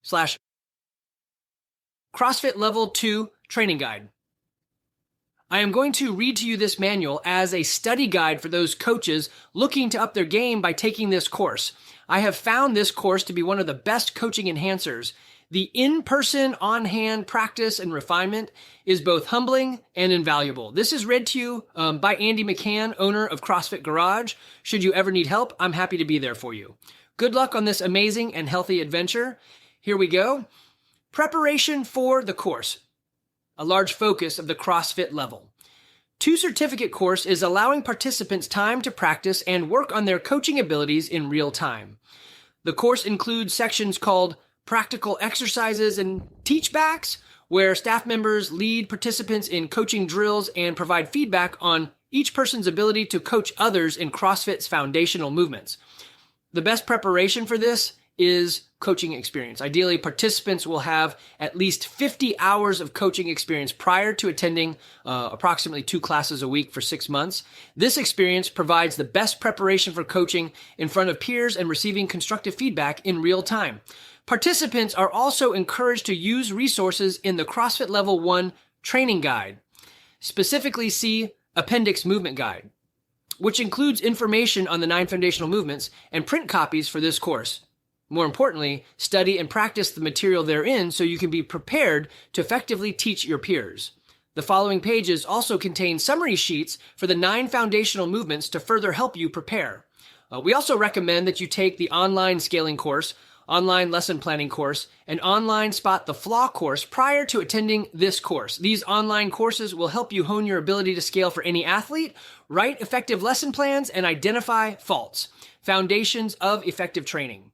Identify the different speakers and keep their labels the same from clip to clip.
Speaker 1: CrossFit Level 2 Training Guide. I am going to read to you this manual as a study guide for those coaches looking to up their game by taking this course. I have found this course to be one of the best coaching enhancers. The in-person, on-hand practice and refinement is both humbling and invaluable. This is read to you by Andy McCann, owner of CrossFit Garage. Should you ever need help, I'm happy to be there for you. Good luck on this amazing and healthy adventure. Here we go. Preparation for the course. A large focus of the CrossFit Level. 2 certificate course is allowing participants time to practice and work on their coaching abilities in real time. The course includes sections called practical exercises and teachbacks, where staff members lead participants in coaching drills and provide feedback on each person's ability to coach others in CrossFit's foundational movements. The best preparation for this is coaching experience. Ideally, participants will have at least 50 hours of coaching experience prior to attending approximately 2 classes a week for 6 months. This experience provides the best preparation for coaching in front of peers and receiving constructive feedback in real time. Participants are also encouraged to use resources in the CrossFit Level 1 Training Guide. Specifically, see Appendix Movement Guide, which includes information on the 9 foundational movements and print copies for this course. More importantly, study and practice the material therein so you can be prepared to effectively teach your peers. The following pages also contain summary sheets for the 9 foundational movements to further help you prepare. We also recommend that you take the online scaling course, online lesson planning course, and online Spot the Flaw course prior to attending this course. These online courses will help you hone your ability to scale for any athlete, write effective lesson plans, and identify faults. Foundations of effective training.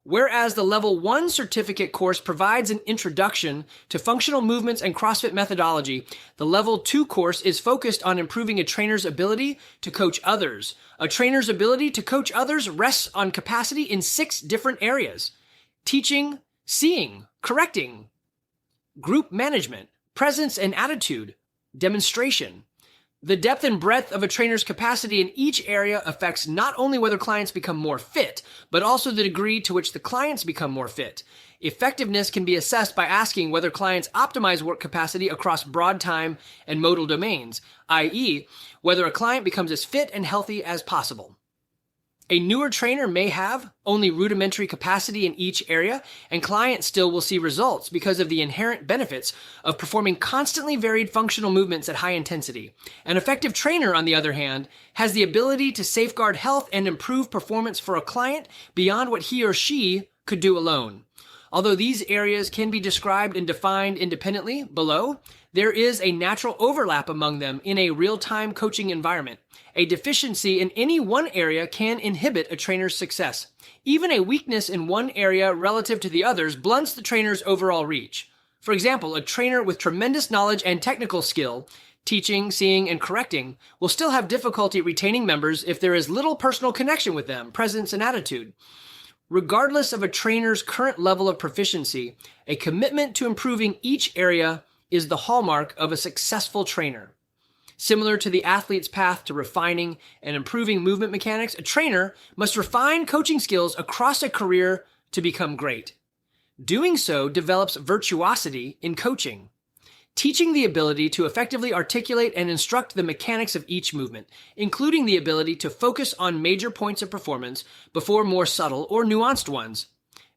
Speaker 1: Whereas the Level 1 certificate course provides an introduction to functional movements and CrossFit methodology, the Level 2 course is focused on improving a trainer's ability to coach others. A trainer's ability to coach others rests on capacity in 6 different areas: teaching, seeing, correcting, group management, presence and attitude, demonstration. The depth and breadth of a trainer's capacity in each area affects not only whether clients become more fit, but also the degree to which the clients become more fit. Effectiveness can be assessed by asking whether clients optimize work capacity across broad time and modal domains, i.e., whether a client becomes as fit and healthy as possible. A newer trainer may have only rudimentary capacity in each area, and clients still will see results because of the inherent benefits of performing constantly varied functional movements at high intensity. An effective trainer, on the other hand, has the ability to safeguard health and improve performance for a client beyond what he or she could do alone. Although these areas can be described and defined independently below, there is a natural overlap among them in a real-time coaching environment. A deficiency in any one area can inhibit a trainer's success. Even a weakness in one area relative to the others blunts the trainer's overall reach. For example, a trainer with tremendous knowledge and technical skill, teaching, seeing, and correcting, will still have difficulty retaining members if there is little personal connection with them, presence, and attitude. Regardless of a trainer's current level of proficiency, a commitment to improving each area is the hallmark of a successful trainer. Similar to the athlete's path to refining and improving movement mechanics, a trainer must refine coaching skills across a career to become great. Doing so develops virtuosity in coaching, teaching the ability to effectively articulate and instruct the mechanics of each movement, including the ability to focus on major points of performance before more subtle or nuanced ones.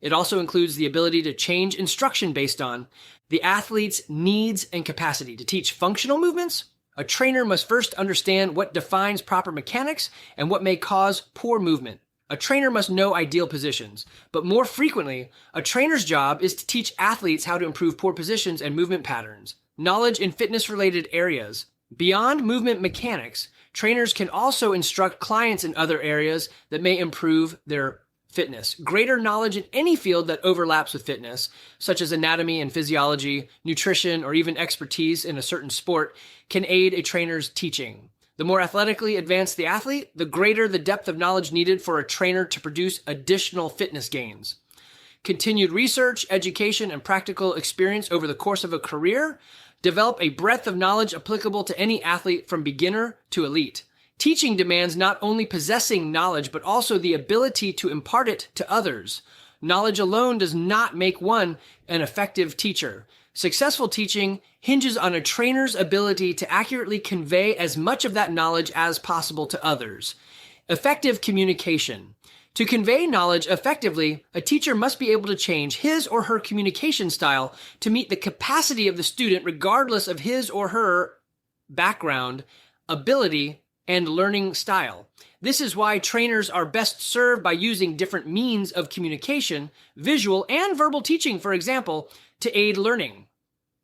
Speaker 1: It also includes the ability to change instruction based on the athlete's needs and capacity. To teach functional movements, a trainer must first understand what defines proper mechanics and what may cause poor movement. A trainer must know ideal positions, but more frequently, a trainer's job is to teach athletes how to improve poor positions and movement patterns, knowledge in fitness-related areas. Beyond movement mechanics, trainers can also instruct clients in other areas that may improve their fitness. Greater knowledge in any field that overlaps with fitness, such as anatomy and physiology, nutrition, or even expertise in a certain sport, can aid a trainer's teaching. The more athletically advanced the athlete, the greater the depth of knowledge needed for a trainer to produce additional fitness gains. Continued research, education, and practical experience over the course of a career develop a breadth of knowledge applicable to any athlete from beginner to elite. Teaching demands not only possessing knowledge, but also the ability to impart it to others. Knowledge alone does not make one an effective teacher. Successful teaching hinges on a trainer's ability to accurately convey as much of that knowledge as possible to others. Effective communication. To convey knowledge effectively, a teacher must be able to change his or her communication style to meet the capacity of the student regardless of his or her background, ability, and learning style. This is why trainers are best served by using different means of communication, visual and verbal teaching, for example, to aid learning.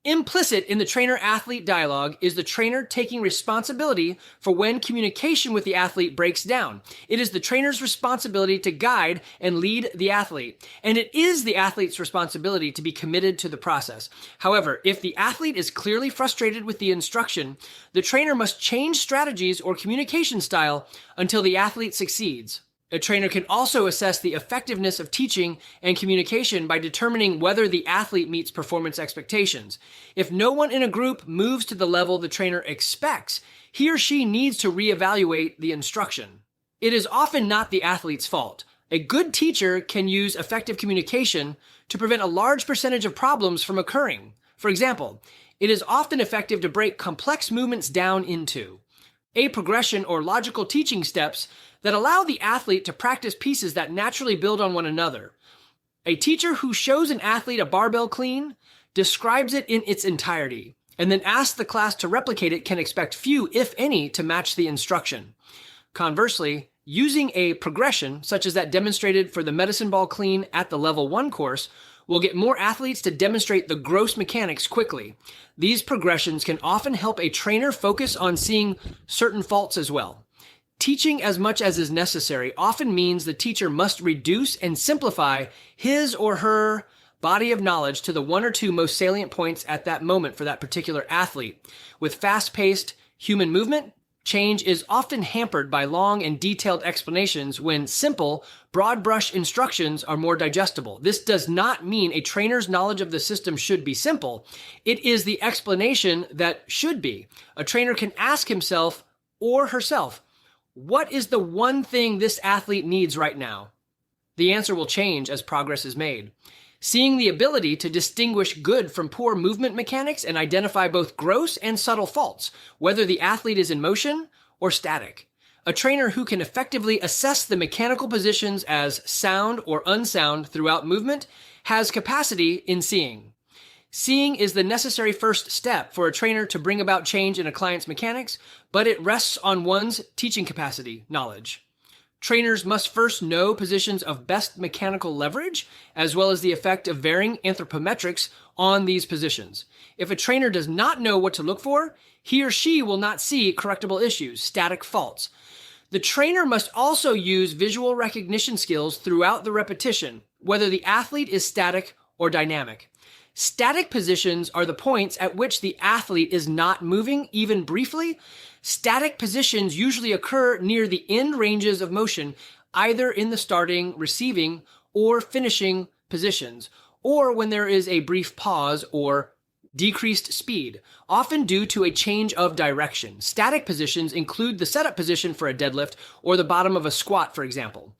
Speaker 1: Implicit in the trainer-athlete dialogue is the trainer taking responsibility for when communication with the athlete breaks down. It is the trainer's responsibility to guide and lead the athlete, and it is the athlete's responsibility to be committed to the process. However, if the athlete is clearly frustrated with the instruction, the trainer must change strategies or communication style until the athlete succeeds. A trainer can also assess the effectiveness of teaching and communication by determining whether the athlete meets performance expectations. If no one in a group moves to the level the trainer expects, he or she needs to reevaluate the instruction. It is often not the athlete's fault. A good teacher can use effective communication to prevent a large percentage of problems from occurring. For example, it is often effective to break complex movements down into a progression or logical teaching steps that allow the athlete to practice pieces that naturally build on one another. A teacher who shows an athlete a barbell clean, describes it in its entirety, and then asks the class to replicate it can expect few, if any, to match the instruction. Conversely, using a progression, such as that demonstrated for the medicine ball clean at the Level 1 course, will get more athletes to demonstrate the gross mechanics quickly. These progressions can often help a trainer focus on seeing certain faults as well. Teaching as much as is necessary often means the teacher must reduce and simplify his or her body of knowledge to the one or two most salient points at that moment for that particular athlete. With fast-paced human movement, change is often hampered by long and detailed explanations when simple, broad-brush instructions are more digestible. This does not mean a trainer's knowledge of the system should be simple. It is the explanation that should be. A trainer can ask himself or herself, what is the one thing this athlete needs right now? The answer will change as progress is made. Seeing the ability to distinguish good from poor movement mechanics and identify both gross and subtle faults, whether the athlete is in motion or static. A trainer who can effectively assess the mechanical positions as sound or unsound throughout movement has capacity in seeing. Seeing is the necessary first step for a trainer to bring about change in a client's mechanics, but it rests on one's teaching capacity, knowledge. Trainers must first know positions of best mechanical leverage, as well as the effect of varying anthropometrics on these positions. If a trainer does not know what to look for, he or she will not see correctable issues, static faults. The trainer must also use visual recognition skills throughout the repetition, whether the athlete is static or dynamic. Static positions are the points at which the athlete is not moving, even briefly. Static positions usually occur near the end ranges of motion, either in the starting, receiving, or finishing positions, or when there is a brief pause or decreased speed, often due to a change of direction. Static positions include the setup position for a deadlift or the bottom of a squat, for example.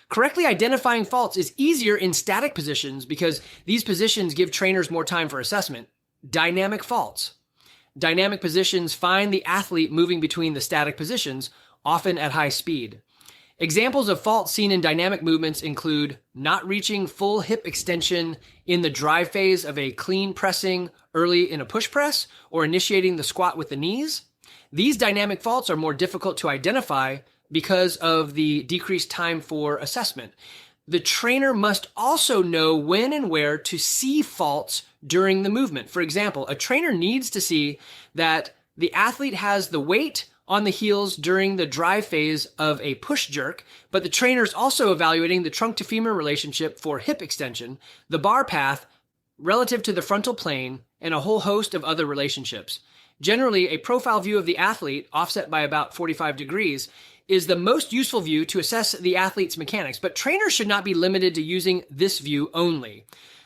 Speaker 1: Correctly identifying faults is easier in static positions because these positions give trainers more time for assessment. Dynamic faults. Dynamic positions find the athlete moving between the static positions, often at high speed. Examples of faults seen in dynamic movements include not reaching full hip extension in the drive phase of a clean pressing early in a push press, or initiating the squat with the knees. These dynamic faults are more difficult to identify because of the decreased time for assessment. The trainer must also know when and where to see faults during the movement. For example, a trainer needs to see that the athlete has the weight on the heels during the drive phase of a push jerk, but the trainer is also evaluating the trunk to femur relationship for hip extension, the bar path relative to the frontal plane, and a whole host of other relationships. Generally, a profile view of the athlete, offset by about 45 degrees, is the most useful view to assess the athlete's mechanics, but trainers should not be limited to using this view only.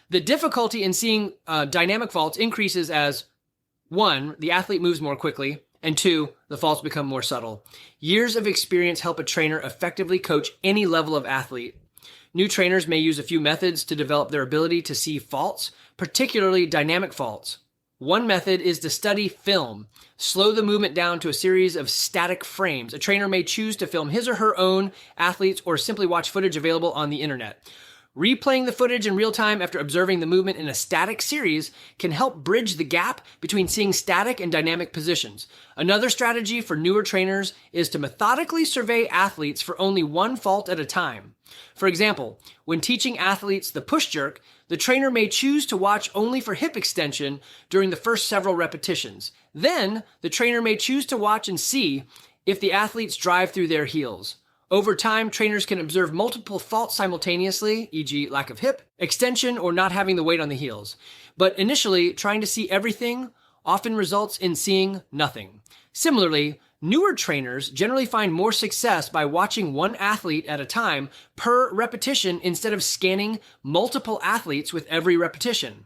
Speaker 1: The difficulty in seeing dynamic faults increases as 1, the athlete moves more quickly, and 2, the faults become more subtle. Years of experience help a trainer effectively coach any level of athlete. New trainers may use a few methods to develop their ability to see faults, particularly dynamic faults. One method is to study film. Slow the movement down to a series of static frames. A trainer may choose to film his or her own athletes or simply watch footage available on the internet. Replaying the footage in real time after observing the movement in a static series can help bridge the gap between seeing static and dynamic positions. Another strategy for newer trainers is to methodically survey athletes for only one fault at a time. For example, when teaching athletes the push jerk, the trainer may choose to watch only for hip extension during the first several repetitions. Then, the trainer may choose to watch and see if the athletes drive through their heels. Over time, trainers can observe multiple faults simultaneously, e.g. lack of hip extension or not having the weight on the heels. But initially, trying to see everything often results in seeing nothing. Similarly, newer trainers generally find more success by watching one athlete at a time per repetition instead of scanning multiple athletes with every repetition.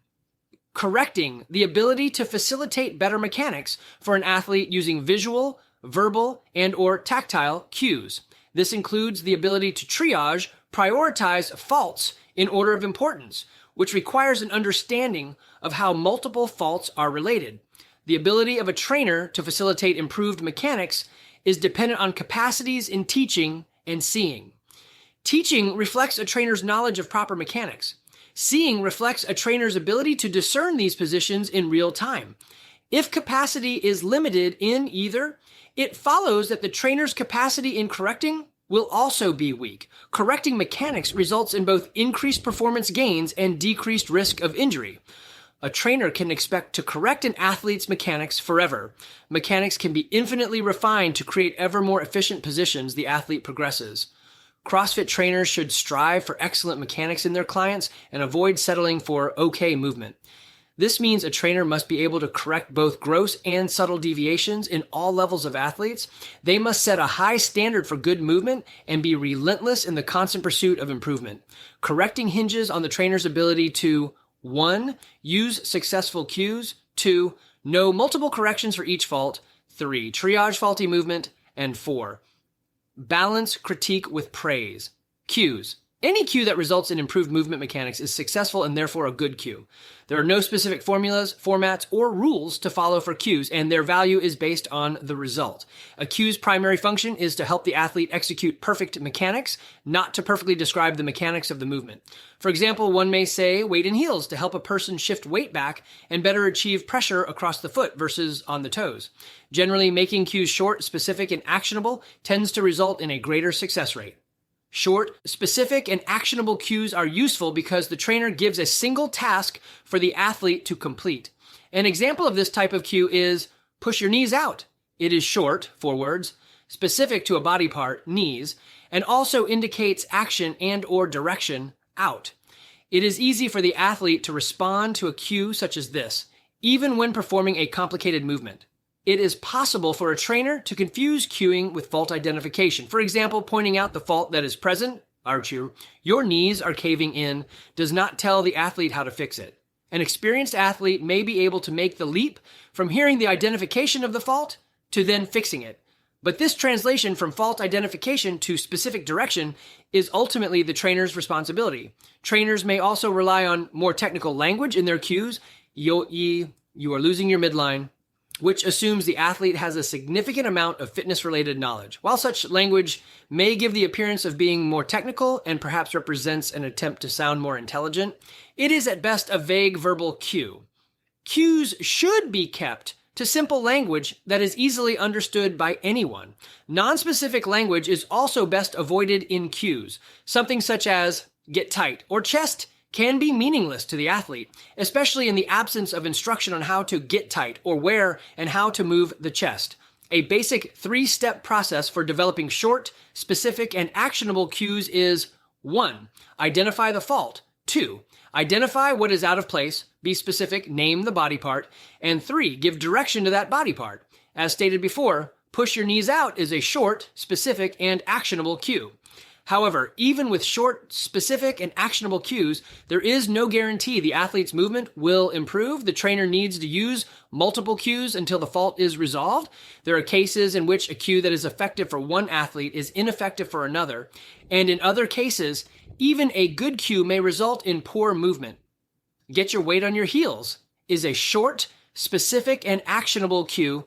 Speaker 1: Correcting the ability to facilitate better mechanics for an athlete using visual, verbal, and/or tactile cues. This includes the ability to triage, prioritize faults in order of importance, which requires an understanding of how multiple faults are related. The ability of a trainer to facilitate improved mechanics is dependent on capacities in teaching and seeing. Teaching reflects a trainer's knowledge of proper mechanics. Seeing reflects a trainer's ability to discern these positions in real time. If capacity is limited in either, it follows that the trainer's capacity in correcting will also be weak. Correcting mechanics results in both increased performance gains and decreased risk of injury. A trainer can expect to correct an athlete's mechanics forever. Mechanics can be infinitely refined to create ever more efficient positions the athlete progresses. CrossFit trainers should strive for excellent mechanics in their clients and avoid settling for okay movement. This means a trainer must be able to correct both gross and subtle deviations in all levels of athletes. They must set a high standard for good movement and be relentless in the constant pursuit of improvement. Correcting hinges on the trainer's ability to 1. Use successful cues. 2. Know multiple corrections for each fault. 3. Triage faulty movement. And 4. Balance critique with praise. Cues. Any cue that results in improved movement mechanics is successful and therefore a good cue. There are no specific formulas, formats, or rules to follow for cues, and their value is based on the result. A cue's primary function is to help the athlete execute perfect mechanics, not to perfectly describe the mechanics of the movement. For example, one may say weight in heels to help a person shift weight back and better achieve pressure across the foot versus on the toes. Generally, making cues short, specific, and actionable tends to result in a greater success rate. Short, specific, and actionable cues are useful because the trainer gives a single task for the athlete to complete. An example of this type of cue is push your knees out. It is short, 4 words, specific to a body part, knees, and also indicates action and/or direction, out. It is easy for the athlete to respond to a cue such as this, even when performing a complicated movement. It is possible for a trainer to confuse cueing with fault identification. For example, pointing out the fault that is present, your knees are caving in, does not tell the athlete how to fix it. An experienced athlete may be able to make the leap from hearing the identification of the fault to then fixing it. But this translation from fault identification to specific direction is ultimately the trainer's responsibility. Trainers may also rely on more technical language in their cues. You are losing your midline, which assumes the athlete has a significant amount of fitness-related knowledge. While such language may give the appearance of being more technical and perhaps represents an attempt to sound more intelligent, it is at best a vague verbal cue. Cues should be kept to simple language that is easily understood by anyone. Non-specific language is also best avoided in cues. Something such as get tight or chest can be meaningless to the athlete, especially in the absence of instruction on how to get tight or where and how to move the chest. A basic 3-step process for developing short, specific, and actionable cues is 1. Identify the fault. 2. Identify what is out of place, be specific, name the body part, and 3. Give direction to that body part. As stated before, push your knees out is a short, specific, and actionable cue. However, even with short, specific, and actionable cues, there is no guarantee the athlete's movement will improve. The trainer needs to use multiple cues until the fault is resolved. There are cases in which a cue that is effective for one athlete is ineffective for another, and in other cases, Even a good cue may result in poor movement. Get your weight on your heels is a short, specific, and actionable cue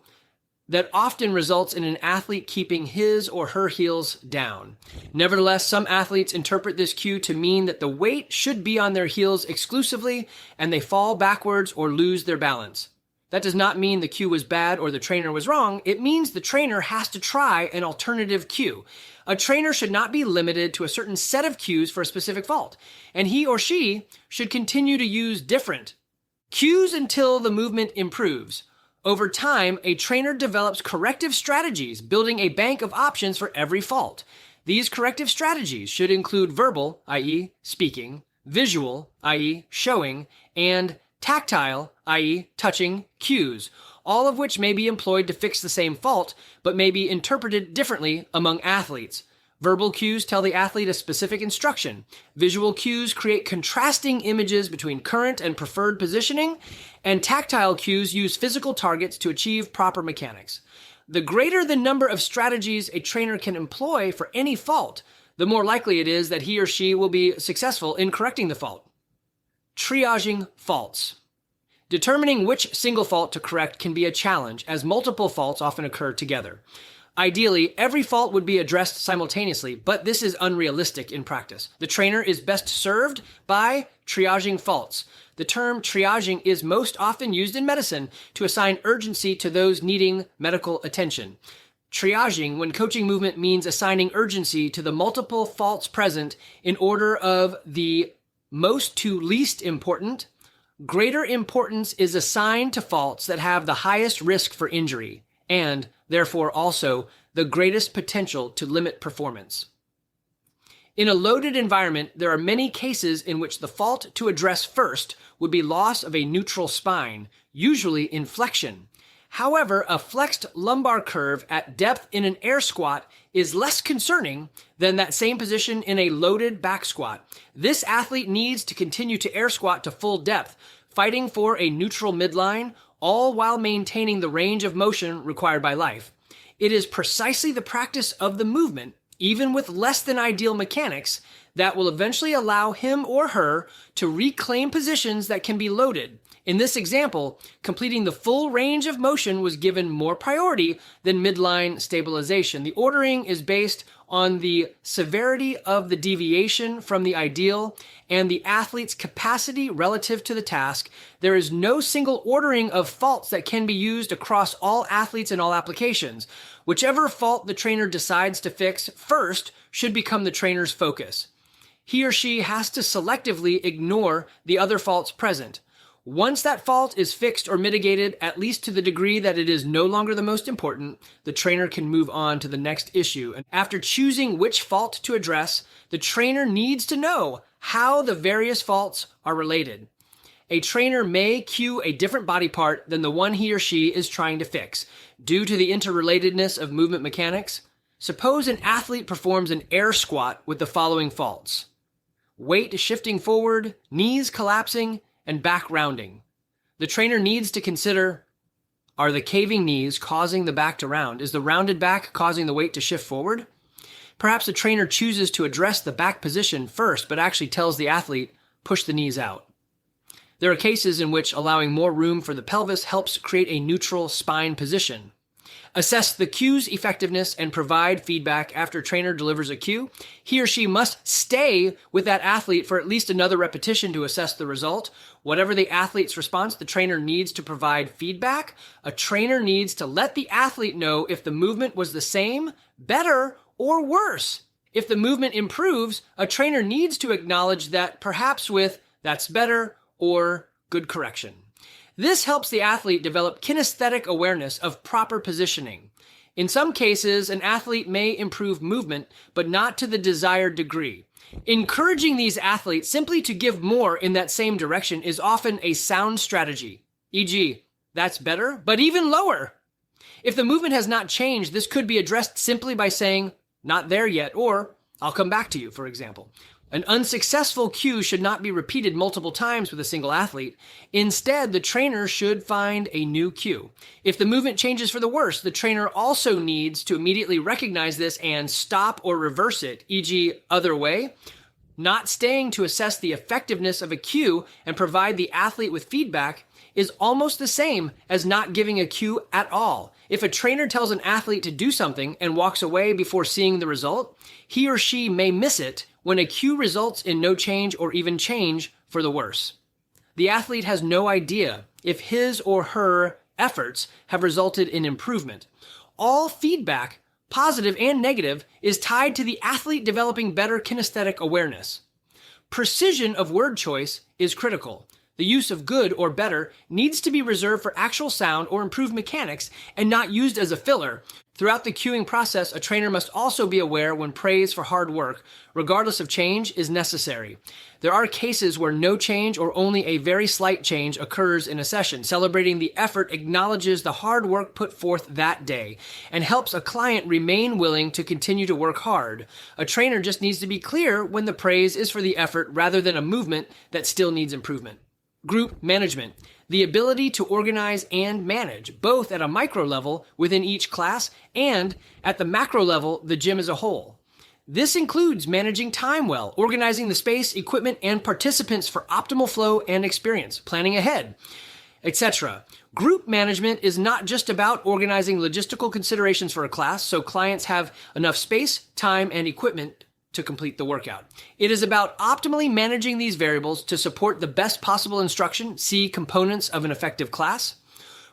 Speaker 1: that often results in an athlete keeping his or her heels down. Nevertheless, some athletes interpret this cue to mean that the weight should be on their heels exclusively and they fall backwards or lose their balance. That does not mean the cue was bad or the trainer was wrong. It means the trainer has to try an alternative cue. A trainer should not be limited to a certain set of cues for a specific fault, and he or she should continue to use different cues until the movement improves. Over time, a trainer develops corrective strategies, building a bank of options for every fault. These corrective strategies should include verbal, i.e. speaking, visual, i.e. showing, and tactile, i.e. touching, cues, all of which may be employed to fix the same fault, but may be interpreted differently among athletes. Verbal cues tell the athlete a specific instruction. Visual cues create contrasting images between current and preferred positioning, and tactile cues use physical targets to achieve proper mechanics. The greater the number of strategies a trainer can employ for any fault, the more likely it is that he or she will be successful in correcting the fault. Triaging faults. Determining which single fault to correct can be a challenge, as multiple faults often occur together. Ideally, every fault would be addressed simultaneously, but this is unrealistic in practice. The trainer is best served by triaging faults. The term triaging is most often used in medicine to assign urgency to those needing medical attention. Triaging, when coaching movement, means assigning urgency to the multiple faults present in order of the most to least important. Greater importance is assigned to faults that have the highest risk for injury and, therefore, also the greatest potential to limit performance. In a loaded environment, there are many cases in which the fault to address first would be loss of a neutral spine, usually in flexion. However, a flexed lumbar curve at depth in an air squat is less concerning than that same position in a loaded back squat. This athlete needs to continue to air squat to full depth, fighting for a neutral midline, all while maintaining the range of motion required by life. It is precisely the practice of the movement, even with less than ideal mechanics, that will eventually allow him or her to reclaim positions that can be loaded. In this example, completing the full range of motion was given more priority than midline stabilization. The ordering is based on the severity of the deviation from the ideal and the athlete's capacity relative to the task. There is no single ordering of faults that can be used across all athletes and all applications. Whichever fault the trainer decides to fix first should become the trainer's focus. He or she has to selectively ignore the other faults present. Once that fault is fixed or mitigated, at least to the degree that it is no longer the most important, the trainer can move on to the next issue. And after choosing which fault to address, the trainer needs to know how the various faults are related. A trainer may cue a different body part than the one he or she is trying to fix, due to the interrelatedness of movement mechanics. Suppose an athlete performs an air squat with the following faults: weight shifting forward, knees collapsing, and back rounding. The trainer needs to consider, are the caving knees causing the back to round? Is the rounded back causing the weight to shift forward? Perhaps the trainer chooses to address the back position first, but actually tells the athlete, push the knees out. There are cases in which allowing more room for the pelvis helps create a neutral spine position. Assess the cue's effectiveness and provide feedback after a trainer delivers a cue. He or she must stay with that athlete for at least another repetition to assess the result. Whatever the athlete's response, the trainer needs to provide feedback. A trainer needs to let the athlete know if the movement was the same, better, or worse. If the movement improves, a trainer needs to acknowledge that, perhaps with "that's better" or "good correction." This helps the athlete develop kinesthetic awareness of proper positioning. In some cases, an athlete may improve movement, but not to the desired degree. Encouraging these athletes simply to give more in that same direction is often a sound strategy, e.g., "that's better, but even lower." If the movement has not changed, this could be addressed simply by saying, "not there yet," or "I'll come back to you," for example. An unsuccessful cue should not be repeated multiple times with a single athlete. Instead, the trainer should find a new cue. If the movement changes for the worse, the trainer also needs to immediately recognize this and stop or reverse it, e.g., other way. Not staying to assess the effectiveness of a cue and provide the athlete with feedback is almost the same as not giving a cue at all. If a trainer tells an athlete to do something and walks away before seeing the result, he or she may miss it when a cue results in no change or even change for the worse. The athlete has no idea if his or her efforts have resulted in improvement. All feedback, positive and negative, is tied to the athlete developing better kinesthetic awareness. Precision of word choice is critical. The use of good or better needs to be reserved for actual sound or improved mechanics and not used as a filler. Throughout the cueing process, a trainer must also be aware when praise for hard work, regardless of change, is necessary. There are cases where no change or only a very slight change occurs in a session. Celebrating the effort acknowledges the hard work put forth that day and helps a client remain willing to continue to work hard. A trainer just needs to be clear when the praise is for the effort rather than a movement that still needs improvement. Group management, the ability to organize and manage, both at a micro level within each class and at the macro level, the gym as a whole. This includes managing time well, organizing the space, equipment, and participants for optimal flow and experience, planning ahead, etc. Group management is not just about organizing logistical considerations for a class so clients have enough space, time, and equipment to complete the workout. It is about optimally managing these variables to support the best possible instruction, see components of an effective class.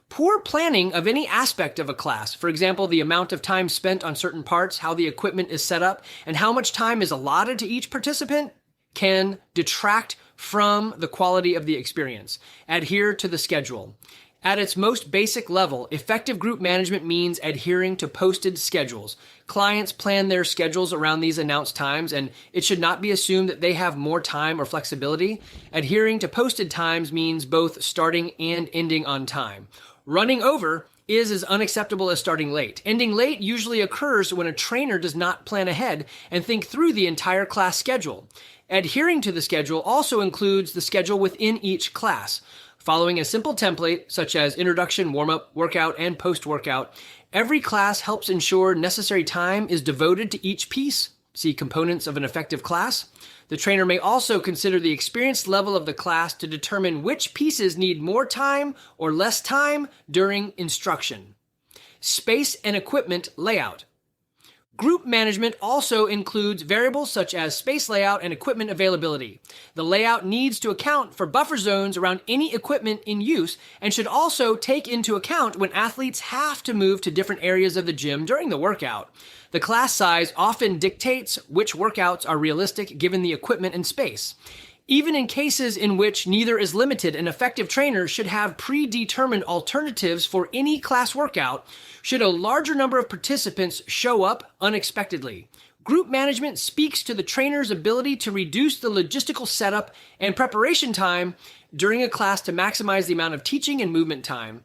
Speaker 1: Poor planning of any aspect of a class, for example, the amount of time spent on certain parts, how the equipment is set up, and how much time is allotted to each participant, can detract from the quality of the experience. Adhere to the schedule. At its most basic level, effective group management means adhering to posted schedules. Clients plan their schedules around these announced times, and it should not be assumed that they have more time or flexibility. Adhering to posted times means both starting and ending on time. Running over is as unacceptable as starting late. Ending late usually occurs when a trainer does not plan ahead and think through the entire class schedule. Adhering to the schedule also includes the schedule within each class. Following a simple template, such as introduction, warm-up, workout, and post-workout, every class helps ensure necessary time is devoted to each piece. See components of an effective class. The trainer may also consider the experience level of the class to determine which pieces need more time or less time during instruction. Space and equipment layout. Group management also includes variables such as space layout and equipment availability. The layout needs to account for buffer zones around any equipment in use and should also take into account when athletes have to move to different areas of the gym during the workout. The class size often dictates which workouts are realistic given the equipment and space. Even in cases in which neither is limited, an effective trainer should have predetermined alternatives for any class workout should a larger number of participants show up unexpectedly. Group management speaks to the trainer's ability to reduce the logistical setup and preparation time during a class to maximize the amount of teaching and movement time.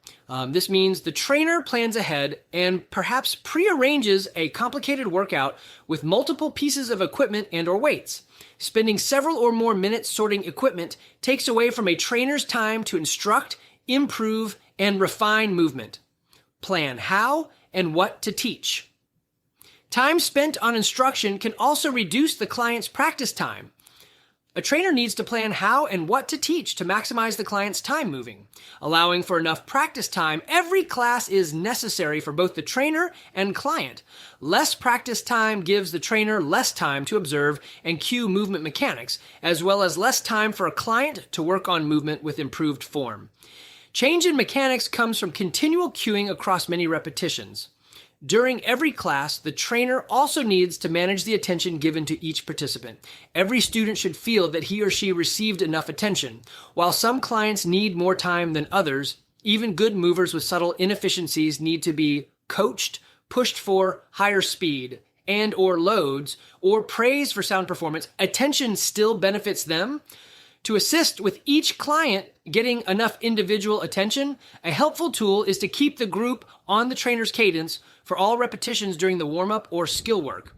Speaker 1: This means the trainer plans ahead and perhaps prearranges a complicated workout with multiple pieces of equipment and or weights. Spending several or more minutes sorting equipment takes away from a trainer's time to instruct, improve, and refine movement. Plan how and what to teach. Time spent on instruction can also reduce the client's practice time. A trainer needs to plan how and what to teach to maximize the client's time moving. Allowing for enough practice time, every class is necessary for both the trainer and client. Less practice time gives the trainer less time to observe and cue movement mechanics, as well as less time for a client to work on movement with improved form. Change in mechanics comes from continual cueing across many repetitions. During every class, the trainer also needs to manage the attention given to each participant. Every student should feel that he or she received enough attention. While some clients need more time than others, even good movers with subtle inefficiencies need to be coached, pushed for higher speed and or loads, or praised for sound performance. Attention still benefits them. To assist with each client getting enough individual attention, a helpful tool is to keep the group on the trainer's cadence for all repetitions during the warm-up or skill work.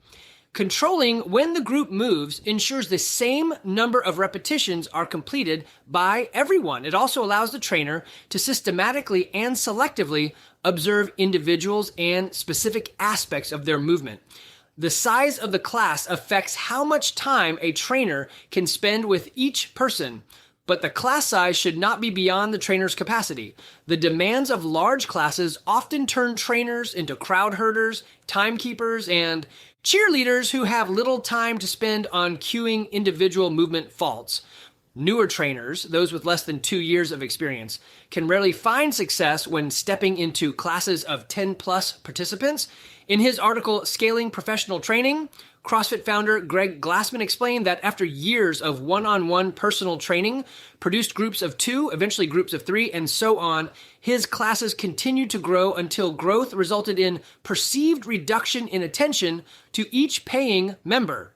Speaker 1: Controlling when the group moves ensures the same number of repetitions are completed by everyone. It also allows the trainer to systematically and selectively observe individuals and specific aspects of their movement. The size of the class affects how much time a trainer can spend with each person, but the class size should not be beyond the trainer's capacity. The demands of large classes often turn trainers into crowd herders, timekeepers, and cheerleaders who have little time to spend on cueing individual movement faults. Newer trainers, those with less than 2 years of experience, can rarely find success when stepping into classes of 10 plus participants. In his article, Scaling Professional Training, CrossFit founder Greg Glassman explained that after years of one-on-one personal training, produced groups of 2, eventually groups of 3, and so on, his classes continued to grow until growth resulted in perceived reduction in attention to each paying member.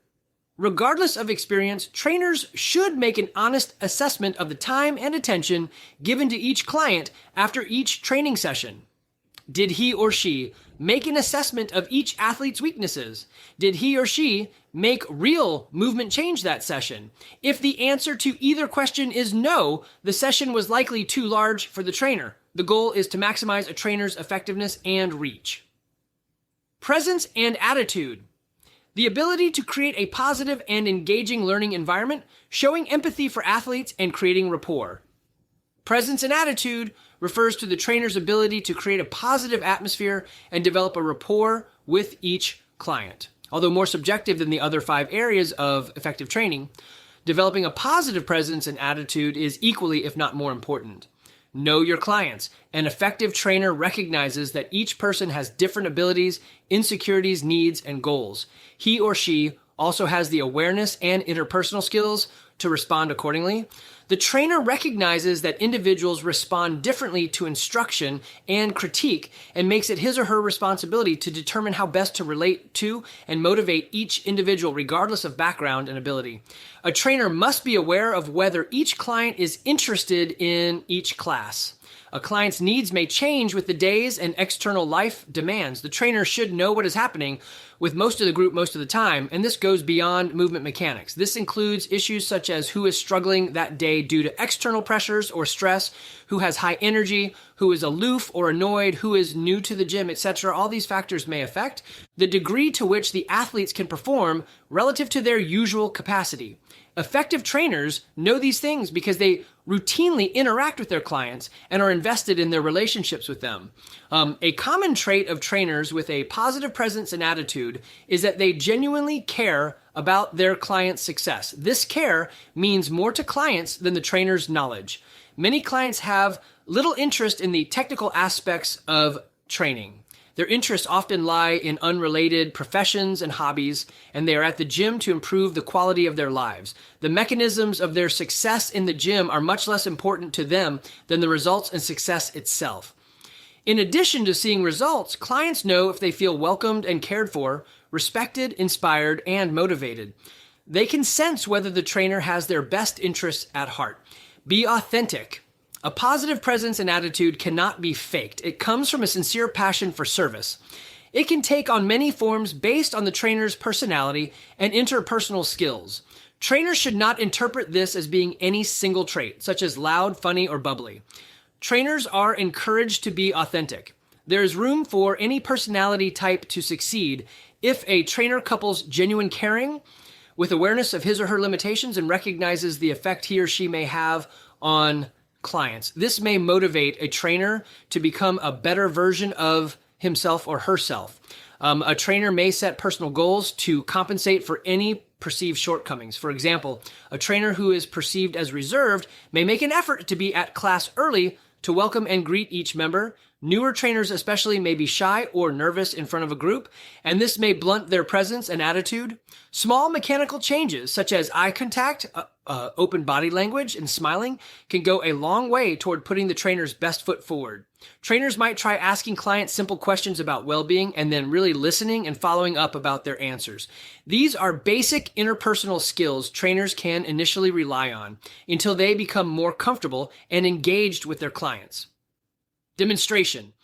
Speaker 1: Regardless of experience, trainers should make an honest assessment of the time and attention given to each client after each training session. Did he or she make an assessment of each athlete's weaknesses? Did he or she make real movement change that session? If the answer to either question is no, the session was likely too large for the trainer. The goal is to maximize a trainer's effectiveness and reach. Presence and attitude. The ability to create a positive and engaging learning environment, showing empathy for athletes and creating rapport. Presence and attitude refers to the trainer's ability to create a positive atmosphere and develop a rapport with each client. Although more subjective than the other 5 areas of effective training, developing a positive presence and attitude is equally, if not more important. Know your clients. An effective trainer recognizes that each person has different abilities, insecurities, needs, and goals. He or she also has the awareness and interpersonal skills to respond accordingly. The trainer recognizes that individuals respond differently to instruction and critique and makes it his or her responsibility to determine how best to relate to and motivate each individual regardless of background and ability. A trainer must be aware of whether each client is interested in each class. A client's needs may change with the days and external life demands. The trainer should know what is happening with most of the group most of the time, and this goes beyond movement mechanics. This includes issues such as who is struggling that day due to external pressures or stress, who has high energy, who is aloof or annoyed, who is new to the gym, etc. All these factors may affect the degree to which the athletes can perform relative to their usual capacity. Effective trainers know these things because they routinely interact with their clients and are invested in their relationships with them. A common trait of trainers with a positive presence and attitude is that they genuinely care about their clients' success. This care means more to clients than the trainer's knowledge. Many clients have little interest in the technical aspects of training. Their interests often lie in unrelated professions and hobbies, and they are at the gym to improve the quality of their lives. The mechanisms of their success in the gym are much less important to them than the results and success itself. In addition to seeing results, clients know if they feel welcomed and cared for, respected, inspired, and motivated. They can sense whether the trainer has their best interests at heart. Be authentic. A positive presence and attitude cannot be faked. It comes from a sincere passion for service. It can take on many forms based on the trainer's personality and interpersonal skills. Trainers should not interpret this as being any single trait, such as loud, funny, or bubbly. Trainers are encouraged to be authentic. There is room for any personality type to succeed if a trainer couples genuine caring with awareness of his or her limitations and recognizes the effect he or she may have on clients. This may motivate a trainer to become a better version of himself or herself. A trainer may set personal goals to compensate for any perceived shortcomings. For example, a trainer who is perceived as reserved may make an effort to be at class early to welcome and greet each member. Newer trainers especially may be shy or nervous in front of a group, and this may blunt their presence and attitude. Small mechanical changes such as eye contact, open body language, and smiling can go a long way toward putting the trainer's best foot forward. Trainers might try asking clients simple questions about well-being and then really listening and following up about their answers. These are basic interpersonal skills trainers can initially rely on until they become more comfortable and engaged with their clients. Demonstration.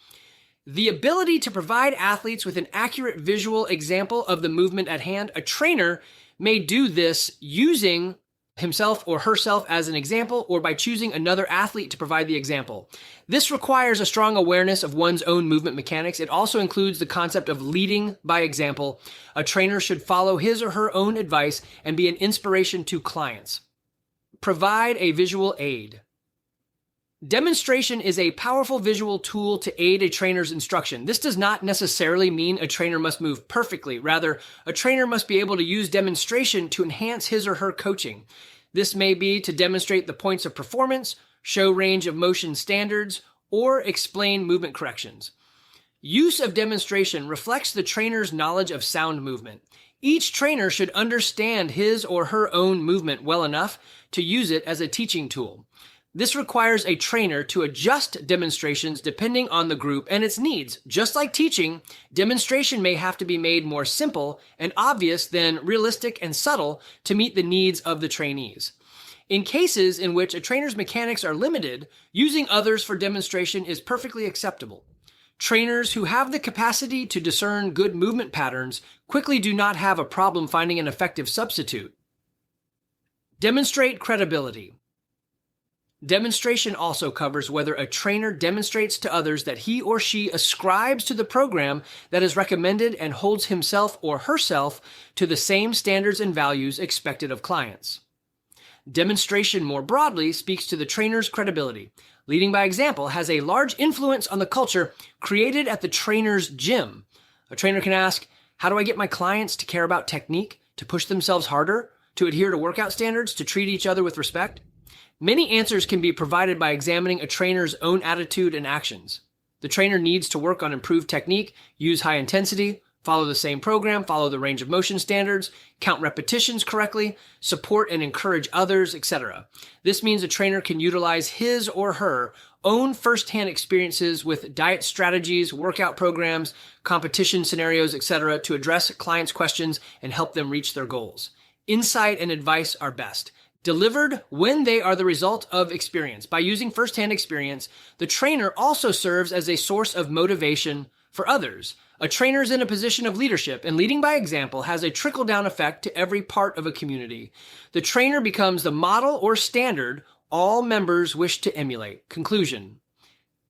Speaker 1: The ability to provide athletes with an accurate visual example of the movement at hand. A trainer may do this using himself or herself as an example, or by choosing another athlete to provide the example. This requires a strong awareness of one's own movement mechanics. It also includes the concept of leading by example. A trainer should follow his or her own advice and be an inspiration to clients. Provide a visual aid. Demonstration is a powerful visual tool to aid a trainer's instruction. This does not necessarily mean a trainer must move perfectly. Rather, a trainer must be able to use demonstration to enhance his or her coaching. This may be to demonstrate the points of performance, show range of motion standards, or explain movement corrections. Use of demonstration reflects the trainer's knowledge of sound movement. Each trainer should understand his or her own movement well enough to use it as a teaching tool. This requires a trainer to adjust demonstrations depending on the group and its needs. Just like teaching, demonstration may have to be made more simple and obvious than realistic and subtle to meet the needs of the trainees. In cases in which a trainer's mechanics are limited, using others for demonstration is perfectly acceptable. Trainers who have the capacity to discern good movement patterns quickly do not have a problem finding an effective substitute. Demonstrate credibility. Demonstration also covers whether a trainer demonstrates to others that he or she ascribes to the program that is recommended and holds himself or herself to the same standards and values expected of clients. Demonstration more broadly speaks to the trainer's credibility. Leading by example has a large influence on the culture created at the trainer's gym. A trainer can ask, how do I get my clients to care about technique, to push themselves harder, to adhere to workout standards, to treat each other with respect? Many answers can be provided by examining a trainer's own attitude and actions. The trainer needs to work on improved technique, use high intensity, follow the same program, follow the range of motion standards, count repetitions correctly, support and encourage others, etc. This means a trainer can utilize his or her own firsthand experiences with diet strategies, workout programs, competition scenarios, etc. to address clients' questions and help them reach their goals. Insight and advice are best delivered when they are the result of experience. By using firsthand experience, the trainer also serves as a source of motivation for others. A trainer is in a position of leadership, and leading by example has a trickle-down effect to every part of a community. The trainer becomes the model or standard all members wish to emulate. Conclusion.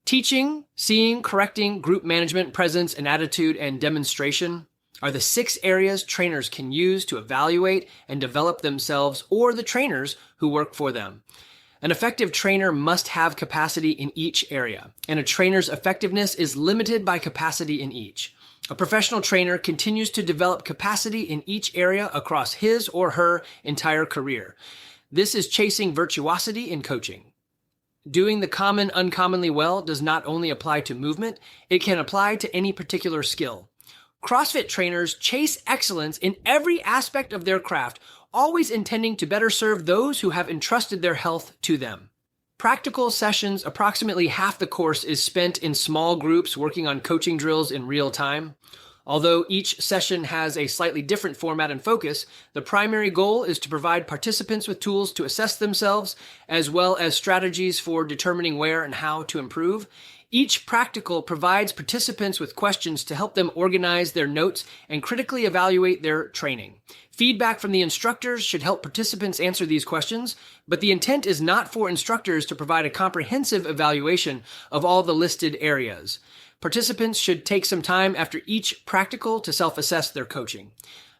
Speaker 1: Teaching, seeing, correcting, group management, presence, and attitude, and demonstration are the 6 areas trainers can use to evaluate and develop themselves or the trainers who work for them. An effective trainer must have capacity in each area, and a trainer's effectiveness is limited by capacity in each. A professional trainer continues to develop capacity in each area across his or her entire career. This is chasing virtuosity in coaching. Doing the common uncommonly well does not only apply to movement, it can apply to any particular skill. CrossFit trainers chase excellence in every aspect of their craft, always intending to better serve those who have entrusted their health to them. Practical sessions, approximately half the course, is spent in small groups working on coaching drills in real time. Although each session has a slightly different format and focus, the primary goal is to provide participants with tools to assess themselves, as well as strategies for determining where and how to improve. Each practical provides participants with questions to help them organize their notes and critically evaluate their training. Feedback from the instructors should help participants answer these questions, but the intent is not for instructors to provide a comprehensive evaluation of all the listed areas. Participants should take some time after each practical to self-assess their coaching.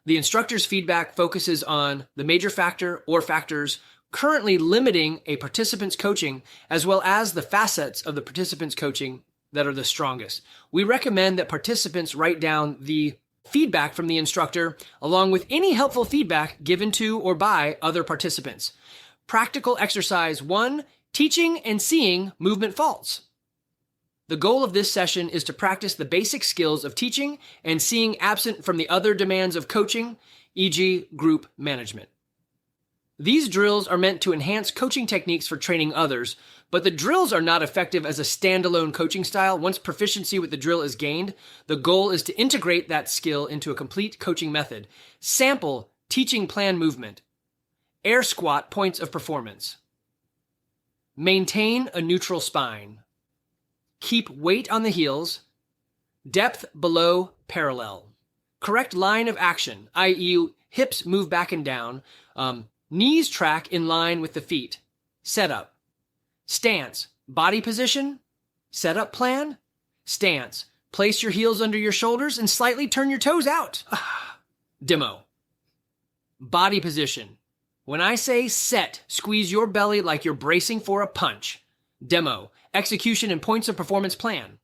Speaker 1: The instructor's feedback focuses on the major factor or factors currently limiting a participant's coaching, as well as the facets of the participant's coaching that are the strongest. We recommend that participants write down the feedback from the instructor, along with any helpful feedback given to or by other participants. Practical exercise 1, teaching and seeing movement faults. The goal of this session is to practice the basic skills of teaching and seeing absent from the other demands of coaching, e.g. group management. These drills are meant to enhance coaching techniques for training others, but the drills are not effective as a standalone coaching style. Once proficiency with the drill is gained, the goal is to integrate that skill into a complete coaching method. Sample teaching plan movement. Air squat points of performance. Maintain a neutral spine. Keep weight on the heels. Depth below parallel. Correct line of action, i.e. hips move back and down. Knees track in line with the feet. Setup. Stance. Body position. Setup plan. Stance. Place your heels under your shoulders and slightly turn your toes out. Demo. Body position. When I say set, squeeze your belly like you're bracing for a punch. Demo. Execution and points of performance plan.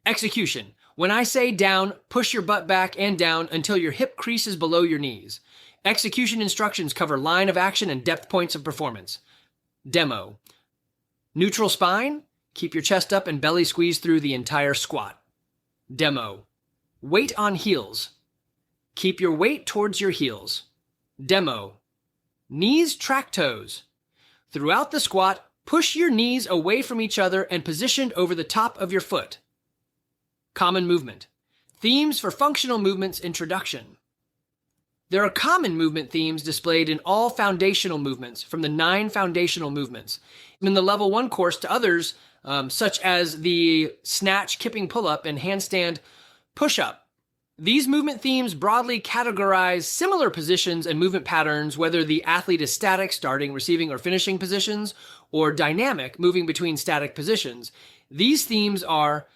Speaker 1: Execution. When I say down, push your butt back and down until your hip crease is below your knees. Execution instructions cover line of action and depth points of performance. Demo. Neutral spine. Keep your chest up and belly squeezed through the entire squat. Demo. Weight on heels. Keep your weight towards your heels. Demo. Knees track toes. Throughout the squat, push your knees away from each other and positioned over the top of your foot. Common movement. Themes for functional movements introduction. There are common movement themes displayed in all foundational movements from the 9 foundational movements. In the Level 1 course to others, such as the snatch, kipping pull-up, and handstand push-up. These movement themes broadly categorize similar positions and movement patterns, whether the athlete is static, starting, receiving, or finishing positions, or dynamic, moving between static positions. These themes are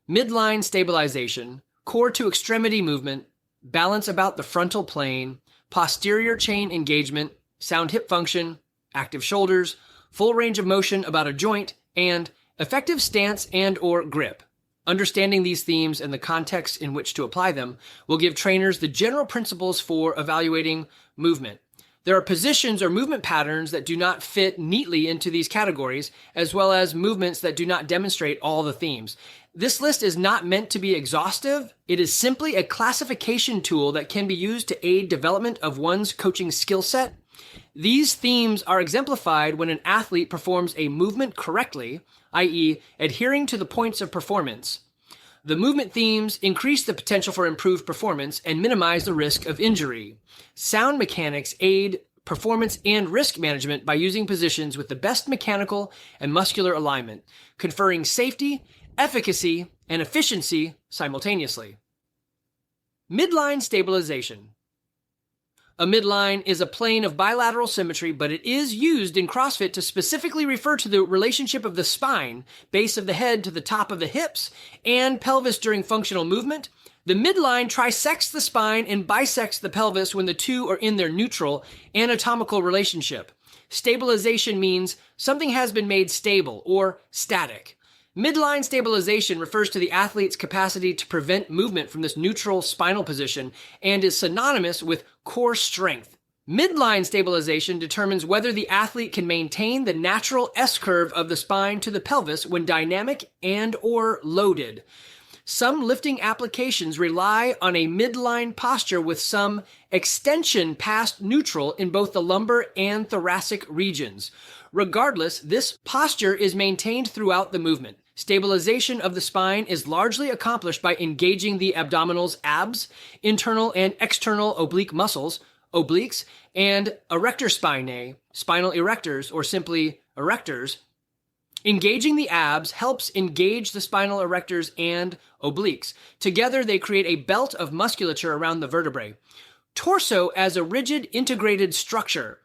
Speaker 1: midline stabilization, core to extremity movement, balance about the frontal plane, posterior chain engagement, sound hip function, active shoulders, full range of motion about a joint, and effective stance and/or grip. Understanding these themes and the context in which to apply them will give trainers the general principles for evaluating movement. There are positions or movement patterns that do not fit neatly into these categories, as well as movements that do not demonstrate all the themes. This list is not meant to be exhaustive. It is simply a classification tool that can be used to aid development of one's coaching skill set. These themes are exemplified when an athlete performs a movement correctly, i.e., adhering to the points of performance. The movement themes increase the potential for improved performance and minimize the risk of injury. Sound mechanics aid performance and risk management by using positions with the best mechanical and muscular alignment, conferring safety, efficacy, and efficiency simultaneously. Midline stabilization. A midline is a plane of bilateral symmetry, but it is used in CrossFit to specifically refer to the relationship of the spine, base of the head to the top of the hips, and pelvis during functional movement. The midline trisects the spine and bisects the pelvis when the two are in their neutral anatomical relationship. Stabilization means something has been made stable or static. Midline stabilization refers to the athlete's capacity to prevent movement from this neutral spinal position and is synonymous with core strength. Midline stabilization determines whether the athlete can maintain the natural S-curve of the spine to the pelvis when dynamic and/or loaded. Some lifting applications rely on a midline posture with some extension past neutral in both the lumbar and thoracic regions. Regardless, this posture is maintained throughout the movement. Stabilization of the spine is largely accomplished by engaging the abdominals, abs, internal and external oblique muscles, obliques, and erector spinae, spinal erectors, or simply erectors. Engaging the abs helps engage the spinal erectors and obliques. Together, they create a belt of musculature around the vertebrae. Torso as a rigid integrated structure.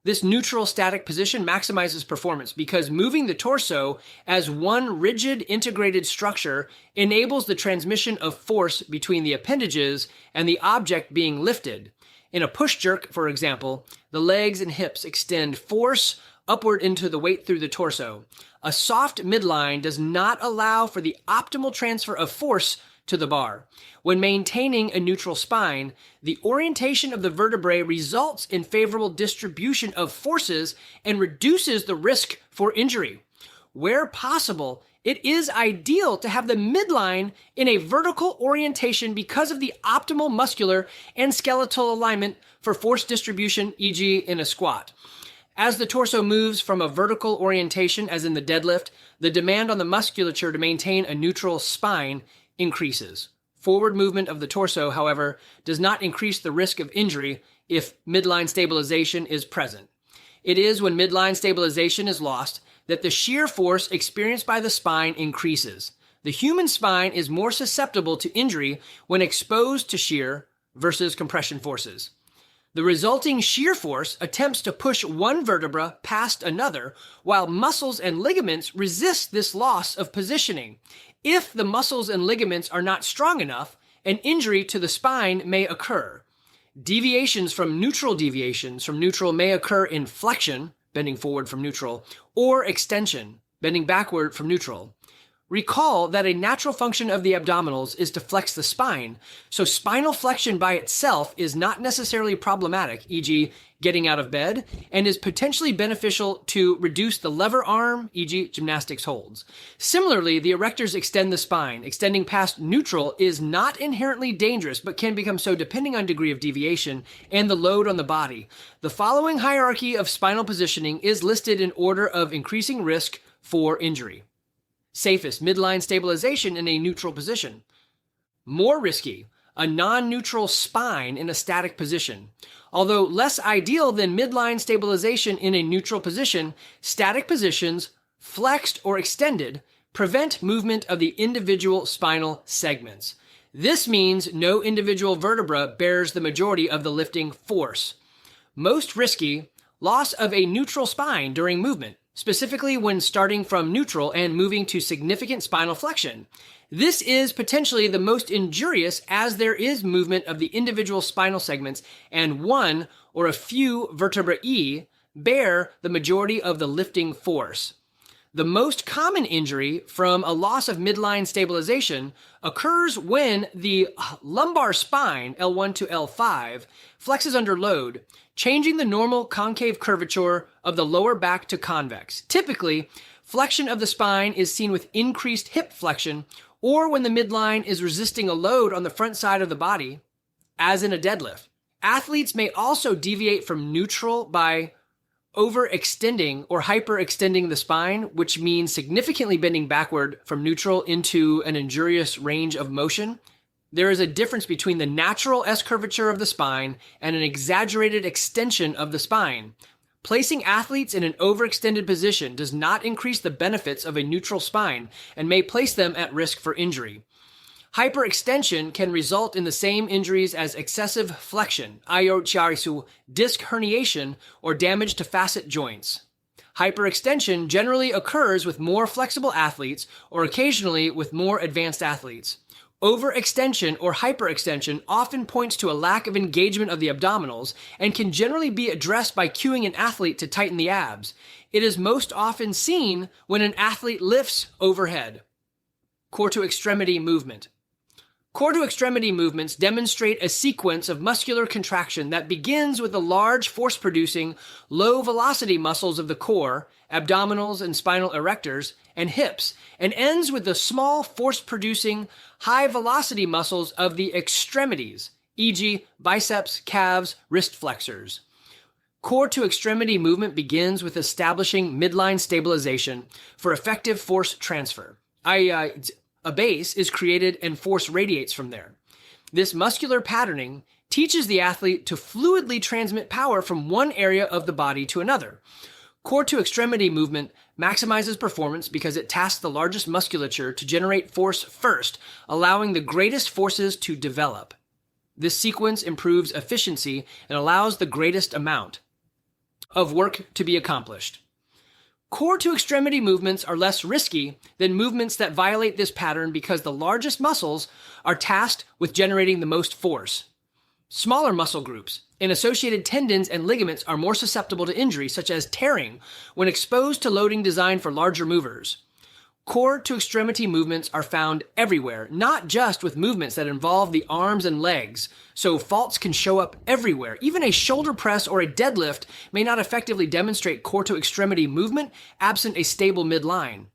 Speaker 1: This neutral static position maximizes performance because moving the torso as one rigid integrated structure enables the transmission of force between the appendages and the object being lifted. In a push jerk, for example, the legs and hips extend force upward into the weight through the torso. A soft midline does not allow for the optimal transfer of force to the bar. When maintaining a neutral spine, the orientation of the vertebrae results in favorable distribution of forces and reduces the risk for injury. Where possible, it is ideal to have the midline in a vertical orientation because of the optimal muscular and skeletal alignment for force distribution, e.g. in a squat. As the torso moves from a vertical orientation, as in the deadlift, the demand on the musculature to maintain a neutral spine increases. Forward movement of the torso, however, does not increase the risk of injury if midline stabilization is present. It is when midline stabilization is lost that the shear force experienced by the spine increases. The human spine is more susceptible to injury when exposed to shear versus compression forces. The resulting shear force attempts to push one vertebra past another, while muscles and ligaments resist this loss of positioning. If the muscles and ligaments are not strong enough, an injury to the spine may occur. Deviations from neutral may occur in flexion, bending forward from neutral, or extension, bending backward from neutral. Recall that a natural function of the abdominals is to flex the spine, so spinal flexion by itself is not necessarily problematic, e.g. getting out of bed, and is potentially beneficial to reduce the lever arm, e.g. gymnastics holds. Similarly, the erectors extend the spine. Extending past neutral is not inherently dangerous, but can become so depending on degree of deviation and the load on the body. The following hierarchy of spinal positioning is listed in order of increasing risk for injury. Safest, midline stabilization in a neutral position. More risky, a non-neutral spine in a static position. Although less ideal than midline stabilization in a neutral position, static positions, flexed or extended, prevent movement of the individual spinal segments. This means no individual vertebra bears the majority of the lifting force. Most risky, loss of a neutral spine during movement, specifically when starting from neutral and moving to significant spinal flexion. This is potentially the most injurious as there is movement of the individual spinal segments and one or a few vertebrae bear the majority of the lifting force. The most common injury from a loss of midline stabilization occurs when the lumbar spine, L1 to L5, flexes under load, changing the normal concave curvature of the lower back to convex. Typically, flexion of the spine is seen with increased hip flexion or when the midline is resisting a load on the front side of the body, as in a deadlift. Athletes may also deviate from neutral by overextending or hyperextending the spine, which means significantly bending backward from neutral into an injurious range of motion. There is a difference between the natural S curvature of the spine and an exaggerated extension of the spine. Placing athletes in an overextended position does not increase the benefits of a neutral spine and may place them at risk for injury. Hyperextension can result in the same injuries as excessive flexion, disc herniation, or damage to facet joints. Hyperextension generally occurs with more flexible athletes or occasionally with more advanced athletes. Overextension or hyperextension often points to a lack of engagement of the abdominals and can generally be addressed by cueing an athlete to tighten the abs. It is most often seen when an athlete lifts overhead. Core to extremity movement. Core to extremity movements demonstrate a sequence of muscular contraction that begins with the large force-producing, low-velocity muscles of the core, abdominals and spinal erectors, and hips, and ends with the small force-producing, high-velocity muscles of the extremities, e.g. biceps, calves, wrist flexors. Core to extremity movement begins with establishing midline stabilization for effective force transfer. A base is created and force radiates from there. This muscular patterning teaches the athlete to fluidly transmit power from one area of the body to another. Core to extremity movement maximizes performance because it tasks the largest musculature to generate force first, allowing the greatest forces to develop. This sequence improves efficiency and allows the greatest amount of work to be accomplished. Core to extremity movements are less risky than movements that violate this pattern because the largest muscles are tasked with generating the most force. Smaller muscle groups and associated tendons and ligaments are more susceptible to injury, such as tearing, when exposed to loading designed for larger movers. Core to extremity movements are found everywhere, not just with movements that involve the arms and legs, so faults can show up everywhere. Even a shoulder press or a deadlift may not effectively demonstrate core to extremity movement absent a stable midline.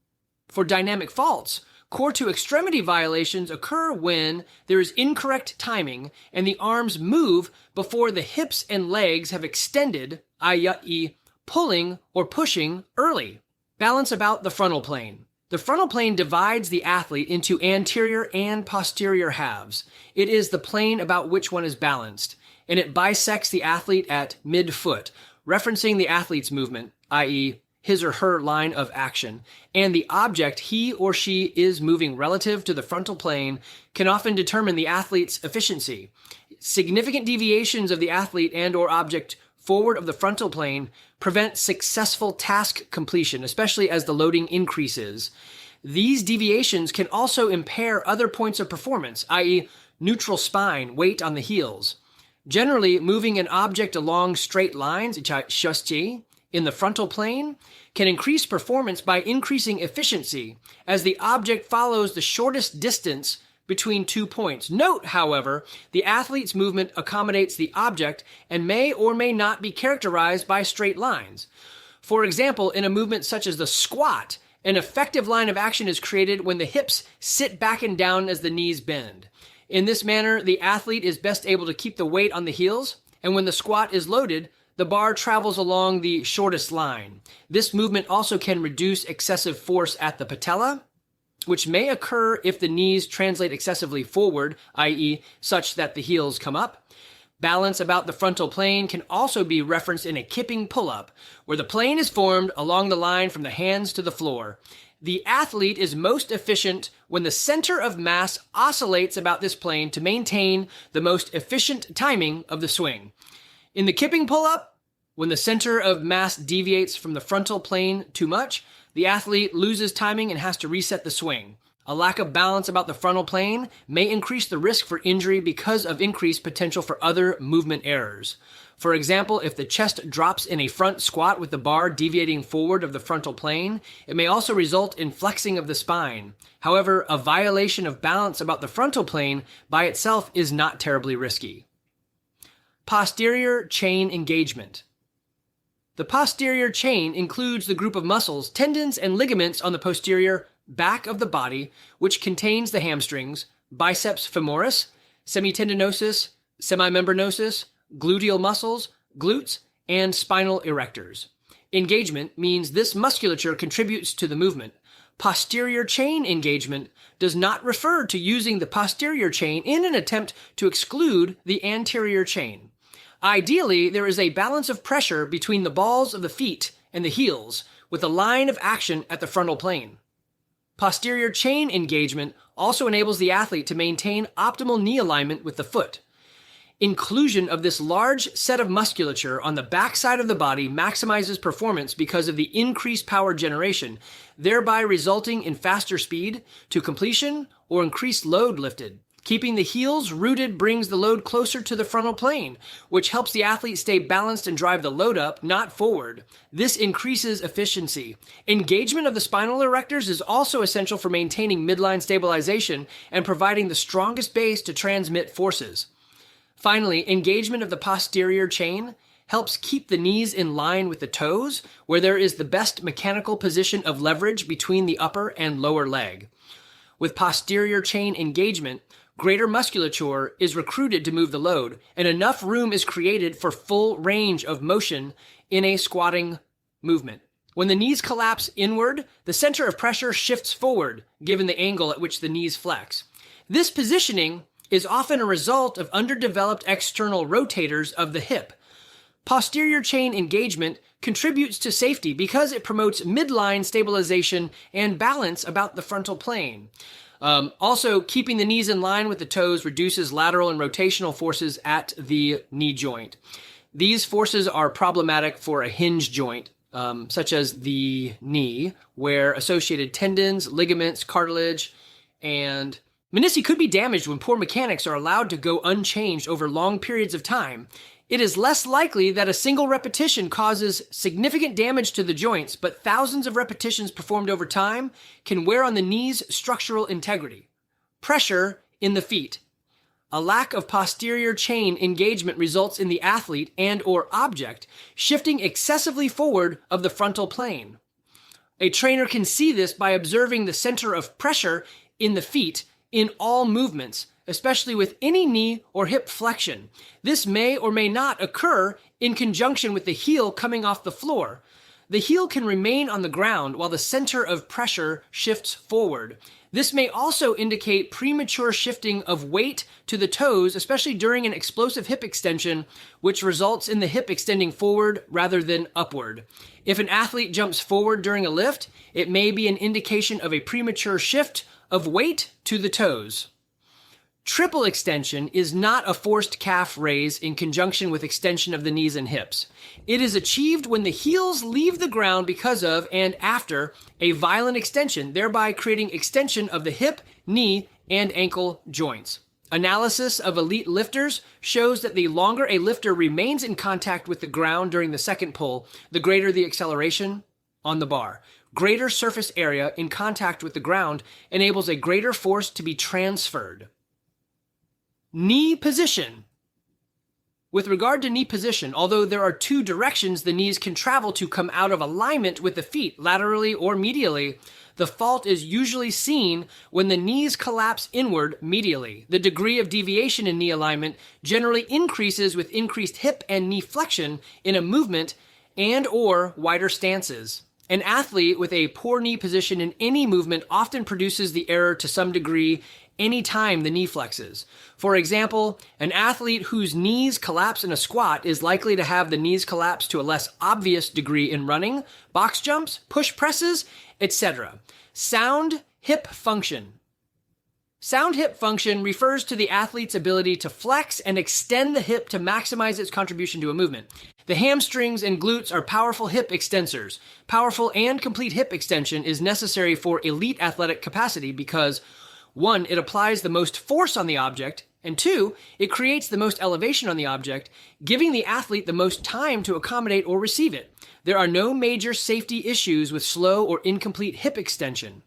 Speaker 1: For dynamic faults, core to extremity violations occur when there is incorrect timing and the arms move before the hips and legs have extended, i.e. pulling or pushing early. Balance about the frontal plane. The frontal plane divides the athlete into anterior and posterior halves. It is the plane about which one is balanced, and it bisects the athlete at mid-foot, referencing the athlete's movement, i.e. his or her line of action, and the object he or she is moving relative to the frontal plane can often determine the athlete's efficiency. Significant deviations of the athlete and/or object forward of the frontal plane prevent successful task completion, especially as the loading increases. These deviations can also impair other points of performance, i.e., neutral spine, weight on the heels. Generally, moving an object along straight lines, in the frontal plane can increase performance by increasing efficiency as the object follows the shortest distance between 2 points. Note, however, the athlete's movement accommodates the object and may or may not be characterized by straight lines. For example, in a movement such as the squat, an effective line of action is created when the hips sit back and down as the knees bend. In this manner, the athlete is best able to keep the weight on the heels, and when the squat is loaded, the bar travels along the shortest line. This movement also can reduce excessive force at the patella, which may occur if the knees translate excessively forward, i.e., such that the heels come up. Balance about the frontal plane can also be referenced in a kipping pull-up, where the plane is formed along the line from the hands to the floor. The athlete is most efficient when the center of mass oscillates about this plane to maintain the most efficient timing of the swing. In the kipping pull-up, when the center of mass deviates from the frontal plane too much, the athlete loses timing and has to reset the swing. A lack of balance about the frontal plane may increase the risk for injury because of increased potential for other movement errors. For example, if the chest drops in a front squat with the bar deviating forward of the frontal plane, it may also result in flexing of the spine. However, a violation of balance about the frontal plane by itself is not terribly risky. Posterior chain engagement. The posterior chain includes the group of muscles, tendons, and ligaments on the posterior back of the body, which contains the hamstrings, biceps femoris, semitendinosus, semimembranosus, gluteal muscles, glutes, and spinal erectors. Engagement means this musculature contributes to the movement. Posterior chain engagement does not refer to using the posterior chain in an attempt to exclude the anterior chain. Ideally, there is a balance of pressure between the balls of the feet and the heels, with a line of action at the frontal plane. Posterior chain engagement also enables the athlete to maintain optimal knee alignment with the foot. Inclusion of this large set of musculature on the backside of the body maximizes performance because of the increased power generation, thereby resulting in faster speed to completion or increased load lifted. Keeping the heels rooted brings the load closer to the frontal plane, which helps the athlete stay balanced and drive the load up, not forward. This increases efficiency. Engagement of the spinal erectors is also essential for maintaining midline stabilization and providing the strongest base to transmit forces. Finally, engagement of the posterior chain helps keep the knees in line with the toes, where there is the best mechanical position of leverage between the upper and lower leg. With posterior chain engagement, greater musculature is recruited to move the load, and enough room is created for full range of motion in a squatting movement. When the knees collapse inward, the center of pressure shifts forward, given the angle at which the knees flex. This positioning is often a result of underdeveloped external rotators of the hip. Posterior chain engagement contributes to safety because it promotes midline stabilization and balance about the frontal plane. Also, keeping the knees in line with the toes reduces lateral and rotational forces at the knee joint. These forces are problematic for a hinge joint, such as the knee, where associated tendons, ligaments, cartilage, and menisci could be damaged when poor mechanics are allowed to go unchanged over long periods of time. It is less likely that a single repetition causes significant damage to the joints, but thousands of repetitions performed over time can wear on the knee's structural integrity. Pressure in the feet. A lack of posterior chain engagement results in the athlete and/or object shifting excessively forward of the frontal plane. A trainer can see this by observing the center of pressure in the feet in all movements, especially with any knee or hip flexion. This may or may not occur in conjunction with the heel coming off the floor. The heel can remain on the ground while the center of pressure shifts forward. This may also indicate premature shifting of weight to the toes, especially during an explosive hip extension, which results in the hip extending forward rather than upward. If an athlete jumps forward during a lift, it may be an indication of a premature shift of weight to the toes. Triple extension is not a forced calf raise in conjunction with extension of the knees and hips. It is achieved when the heels leave the ground because of and after a violent extension, thereby creating extension of the hip, knee, and ankle joints. Analysis of elite lifters shows that the longer a lifter remains in contact with the ground during the second pull, the greater the acceleration on the bar. Greater surface area in contact with the ground enables a greater force to be transferred. Knee position. With regard to knee position, although there are two directions the knees can travel to come out of alignment with the feet, laterally or medially, the fault is usually seen when the knees collapse inward medially. The degree of deviation in knee alignment generally increases with increased hip and knee flexion in a movement and/or wider stances. An athlete with a poor knee position in any movement often produces the error to some degree anytime the knee flexes. For example, an athlete whose knees collapse in a squat is likely to have the knees collapse to a less obvious degree in running, box jumps, push presses, etc. Sound hip function. Sound hip function refers to the athlete's ability to flex and extend the hip to maximize its contribution to a movement. The hamstrings and glutes are powerful hip extensors. Powerful and complete hip extension is necessary for elite athletic capacity because 1, it applies the most force on the object, and 2, it creates the most elevation on the object, giving the athlete the most time to accommodate or receive it. There are no major safety issues with slow or incomplete hip extension.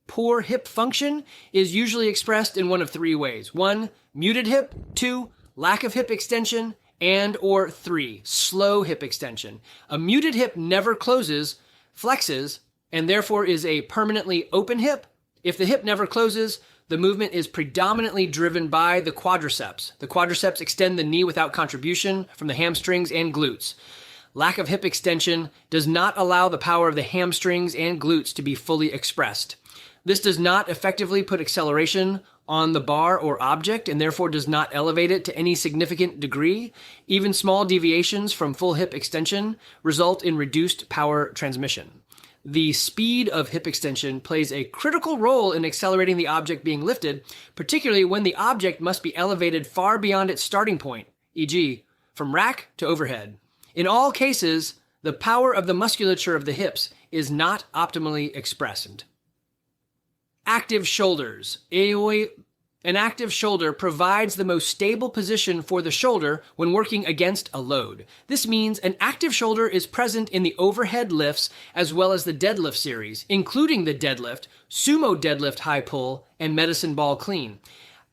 Speaker 1: Poor hip function is usually expressed in one of three ways. 1, muted hip. 2, lack of hip extension. And/or 3, slow hip extension. A muted hip never closes, flexes, and therefore is a permanently open hip. If the hip never closes, the movement is predominantly driven by the quadriceps. The quadriceps extend the knee without contribution from the hamstrings and glutes. Lack of hip extension does not allow the power of the hamstrings and glutes to be fully expressed. This does not effectively put acceleration on the bar or object and therefore does not elevate it to any significant degree. Even small deviations from full hip extension result in reduced power transmission. The speed of hip extension plays a critical role in accelerating the object being lifted, particularly when the object must be elevated far beyond its starting point, e.g., from rack to overhead. In all cases, the power of the musculature of the hips is not optimally expressed. Active shoulders. An active shoulder provides the most stable position for the shoulder when working against a load. This means an active shoulder is present in the overhead lifts as well as the deadlift series, including the deadlift, sumo deadlift high pull, and medicine ball clean.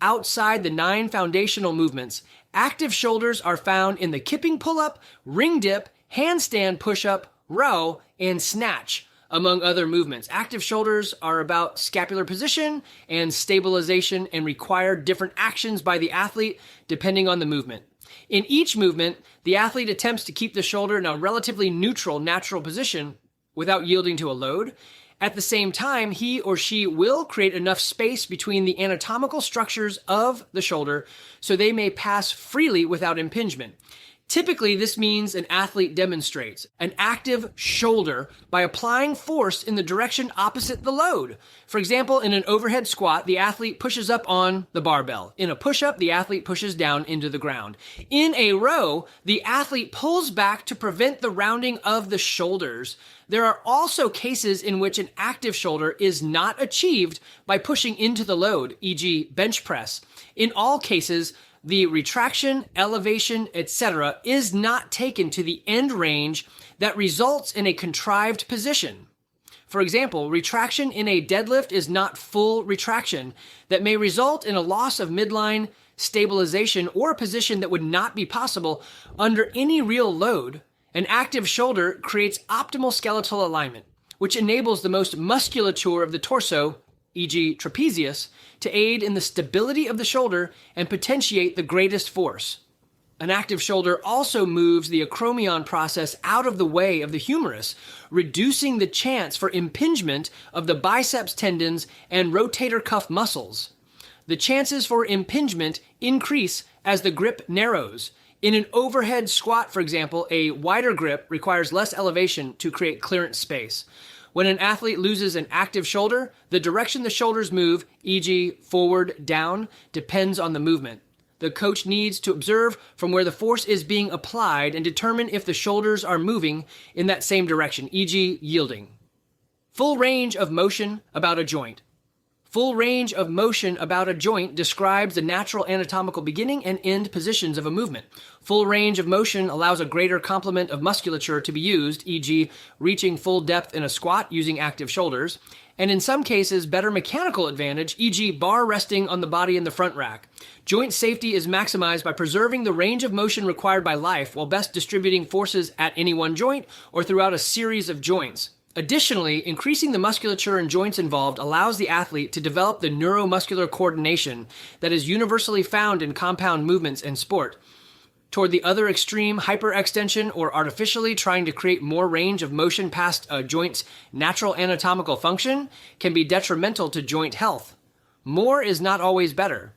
Speaker 1: Outside the 9 foundational movements, active shoulders are found in the kipping pull-up, ring dip, handstand push-up, row, and snatch, among other movements. Active shoulders are about scapular position and stabilization and require different actions by the athlete depending on the movement. In each movement, the athlete attempts to keep the shoulder in a relatively neutral, natural position without yielding to a load. At the same time, he or she will create enough space between the anatomical structures of the shoulder so they may pass freely without impingement. Typically, this means an athlete demonstrates an active shoulder by applying force in the direction opposite the load. For example, in an overhead squat, the athlete pushes up on the barbell. In a push-up, the athlete pushes down into the ground. In a row, the athlete pulls back to prevent the rounding of the shoulders. There are also cases in which an active shoulder is not achieved by pushing into the load, e.g. bench press. In all cases, the retraction, elevation, etc. is not taken to the end range that results in a contrived position. For example, retraction in a deadlift is not full retraction that may result in a loss of midline stabilization or a position that would not be possible under any real load. An active shoulder creates optimal skeletal alignment, which enables the most musculature of the torso, e.g. trapezius, to aid in the stability of the shoulder and potentiate the greatest force. An active shoulder also moves the acromion process out of the way of the humerus, reducing the chance for impingement of the biceps tendons and rotator cuff muscles. The chances for impingement increase as the grip narrows. In an overhead squat, for example, a wider grip requires less elevation to create clearance space. When an athlete loses an active shoulder, the direction the shoulders move, e.g. forward, down, depends on the movement. The coach needs to observe from where the force is being applied and determine if the shoulders are moving in that same direction, e.g. yielding. Full range of motion about a joint. Full range of motion about a joint describes the natural anatomical beginning and end positions of a movement. Full range of motion allows a greater complement of musculature to be used, e.g. reaching full depth in a squat using active shoulders, and in some cases better mechanical advantage, e.g. bar resting on the body in the front rack. Joint safety is maximized by preserving the range of motion required by life while best distributing forces at any one joint or throughout a series of joints. Additionally, increasing the musculature and joints involved allows the athlete to develop the neuromuscular coordination that is universally found in compound movements and sport. Toward the other extreme, hyperextension or artificially trying to create more range of motion past a joint's natural anatomical function can be detrimental to joint health. More is not always better.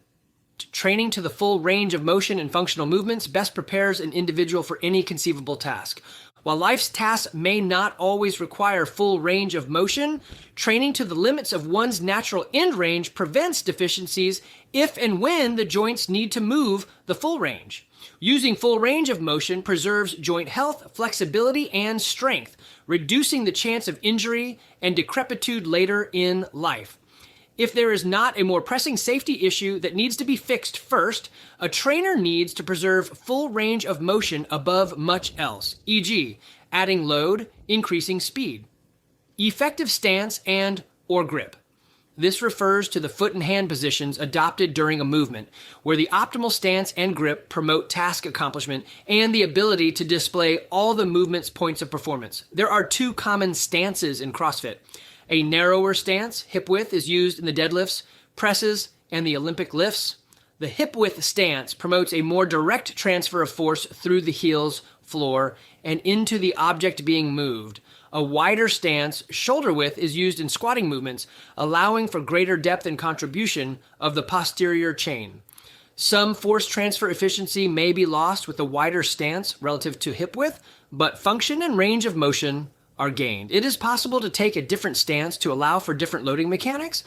Speaker 1: Training to the full range of motion and functional movements best prepares an individual for any conceivable task. While life's tasks may not always require full range of motion, training to the limits of one's natural end range prevents deficiencies if and when the joints need to move the full range. Using full range of motion preserves joint health, flexibility, and strength, reducing the chance of injury and decrepitude later in life. If there is not a more pressing safety issue that needs to be fixed first, a trainer needs to preserve full range of motion above much else, e.g., adding load, increasing speed. Effective stance and/or grip. This refers to the foot and hand positions adopted during a movement, where the optimal stance and grip promote task accomplishment and the ability to display all the movement's points of performance. There are two common stances in CrossFit. A narrower stance, hip width, is used in the deadlifts, presses, and the Olympic lifts. The hip width stance promotes a more direct transfer of force through the heels, floor, and into the object being moved. A wider stance, shoulder width, is used in squatting movements, allowing for greater depth and contribution of the posterior chain. Some force transfer efficiency may be lost with a wider stance relative to hip width, but function and range of motion are gained. It is possible to take a different stance to allow for different loading mechanics.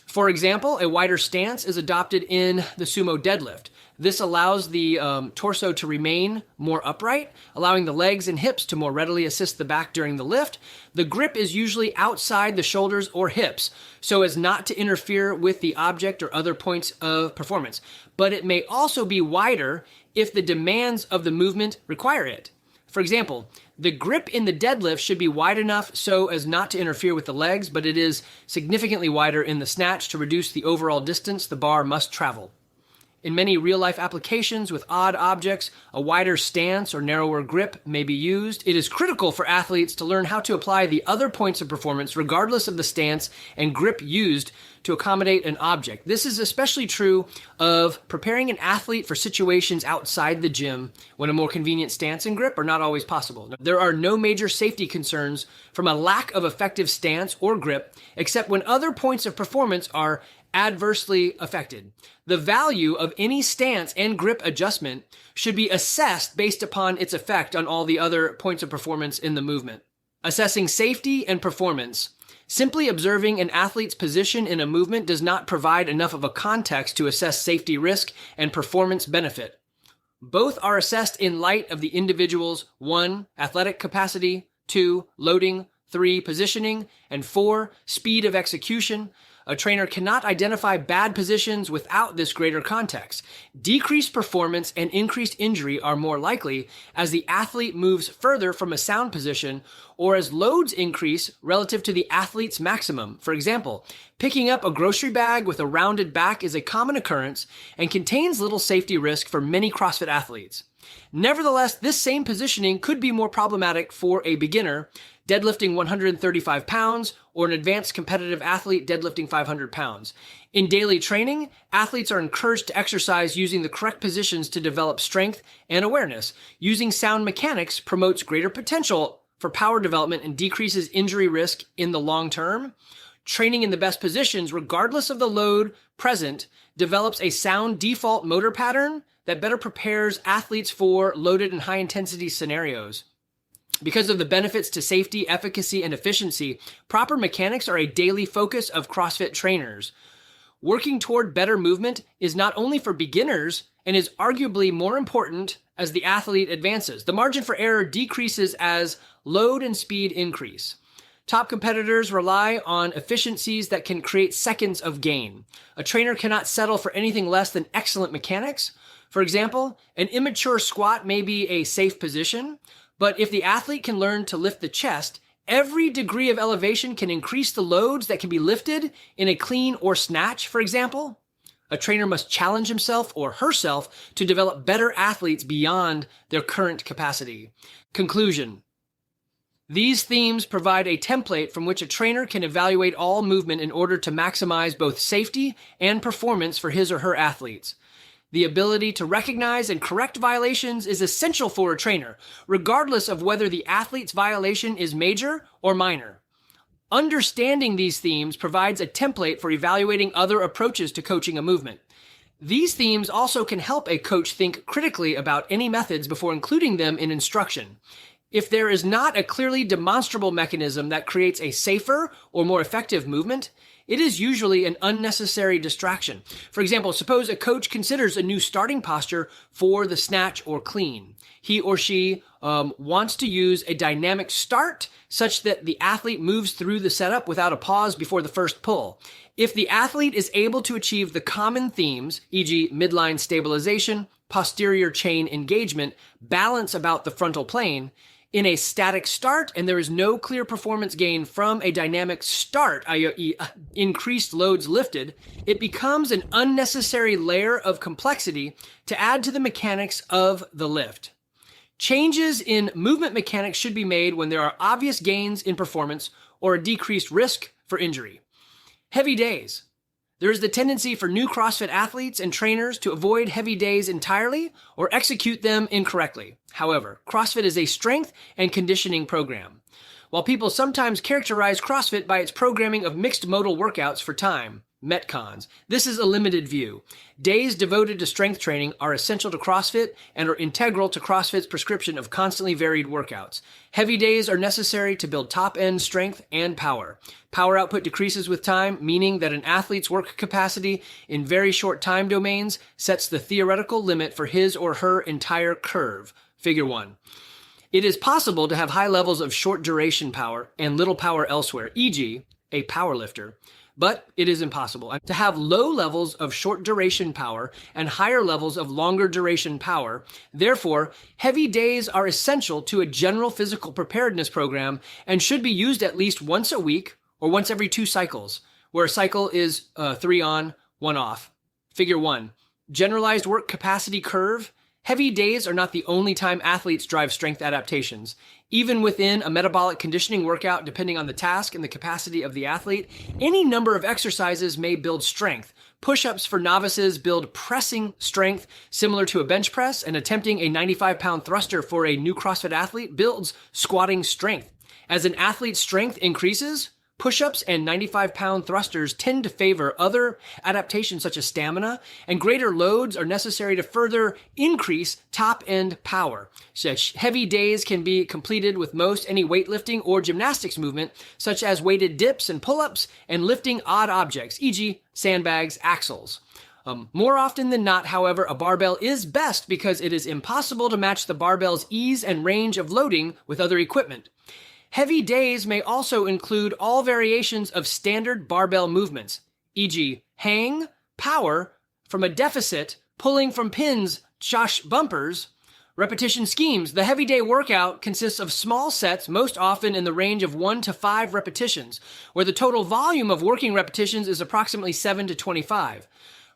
Speaker 1: For example, a wider stance is adopted in the sumo deadlift. This allows the torso to remain more upright, allowing the legs and hips to more readily assist the back during the lift. The grip is usually outside the shoulders or hips, so as not to interfere with the object or other points of performance. But it may also be wider if the demands of the movement require it. For example, the grip in the deadlift should be wide enough so as not to interfere with the legs, but it is significantly wider in the snatch to reduce the overall distance the bar must travel. In many real-life applications with odd objects, a wider stance or narrower grip may be used. It is critical for athletes to learn how to apply the other points of performance regardless of the stance and grip used to accommodate an object. This is especially true of preparing an athlete for situations outside the gym when a more convenient stance and grip are not always possible. There are no major safety concerns from a lack of effective stance or grip, except when other points of performance are adversely affected. The value of any stance and grip adjustment should be assessed based upon its effect on all the other points of performance in the movement. Assessing safety and performance. Simply observing an athlete's position in a movement does not provide enough of a context to assess safety risk and performance benefit. Both are assessed in light of the individual's 1. Athletic capacity, 2. Loading, 3. Positioning, and 4. Speed of execution. A trainer cannot identify bad positions without this greater context. Decreased performance and increased injury are more likely as the athlete moves further from a sound position or as loads increase relative to the athlete's maximum. For example, picking up a grocery bag with a rounded back is a common occurrence and contains little safety risk for many CrossFit athletes. Nevertheless, this same positioning could be more problematic for a beginner deadlifting 135 pounds or an advanced competitive athlete deadlifting 500 pounds. In daily training, athletes are encouraged to exercise using the correct positions to develop strength and awareness. Using sound mechanics promotes greater potential for power development and decreases injury risk in the long term. Training in the best positions, regardless of the load present, develops a sound default motor pattern that better prepares athletes for loaded and high-intensity scenarios. Because of the benefits to safety, efficacy, and efficiency, proper mechanics are a daily focus of CrossFit trainers. Working toward better movement is not only for beginners and is arguably more important as the athlete advances. The margin for error decreases as load and speed increase. Top competitors rely on efficiencies that can create seconds of gain. A trainer cannot settle for anything less than excellent mechanics. For example, an immature squat may be a safe position, but if the athlete can learn to lift the chest, every degree of elevation can increase the loads that can be lifted in a clean or snatch, for example. A trainer must challenge himself or herself to develop better athletes beyond their current capacity. Conclusion. These themes provide a template from which a trainer can evaluate all movement in order to maximize both safety and performance for his or her athletes. The ability to recognize and correct violations is essential for a trainer, regardless of whether the athlete's violation is major or minor. Understanding these themes provides a template for evaluating other approaches to coaching a movement. These themes also can help a coach think critically about any methods before including them in instruction. If there is not a clearly demonstrable mechanism that creates a safer or more effective movement, it is usually an unnecessary distraction. For example, suppose a coach considers a new starting posture for the snatch or clean. He or she wants to use a dynamic start such that the athlete moves through the setup without a pause before the first pull. If the athlete is able to achieve the common themes, e.g. midline stabilization, posterior chain engagement, balance about the frontal plane, in a static start, and there is no clear performance gain from a dynamic start, i.e. increased loads lifted, it becomes an unnecessary layer of complexity to add to the mechanics of the lift. Changes in movement mechanics should be made when there are obvious gains in performance or a decreased risk for injury. Heavy days. There is the tendency for new CrossFit athletes and trainers to avoid heavy days entirely or execute them incorrectly. However, CrossFit is a strength and conditioning program. While people sometimes characterize CrossFit by its programming of mixed modal workouts for time, Metcons, this is a limited view. Days devoted to strength training are essential to CrossFit and are integral to CrossFit's prescription of constantly varied workouts. Heavy days are necessary to build top-end strength and power. Power output decreases with time, meaning that an athlete's work capacity in very short time domains sets the theoretical limit for his or her entire curve. Figure 1. It is possible to have high levels of short duration power and little power elsewhere, e.g., a powerlifter. But it is impossible to have low levels of short duration power and higher levels of longer duration power. Therefore, heavy days are essential to a general physical preparedness program and should be used at least once a week or once every 2 cycles, where a cycle is 3 on, 1 off. Figure 1. Generalized work capacity curve. Heavy days are not the only time athletes drive strength adaptations. Even within a metabolic conditioning workout, depending on the task and the capacity of the athlete, any number of exercises may build strength. Push-ups for novices build pressing strength similar to a bench press, and attempting a 95-pound thruster for a new CrossFit athlete builds squatting strength. As an athlete's strength increases, push-ups and 95-pound thrusters tend to favor other adaptations such as stamina, and greater loads are necessary to further increase top-end power. Such heavy days can be completed with most any weightlifting or gymnastics movement, such as weighted dips and pull-ups and lifting odd objects, e.g. sandbags, axles. More often than not, however, a barbell is best because it is impossible to match the barbell's ease and range of loading with other equipment. Heavy days may also include all variations of standard barbell movements, e.g. hang, power, from a deficit, pulling from pins, Josh bumpers, repetition schemes. The heavy day workout consists of small sets, most often in the range of 1 to 5 repetitions, where the total volume of working repetitions is approximately 7 to 25.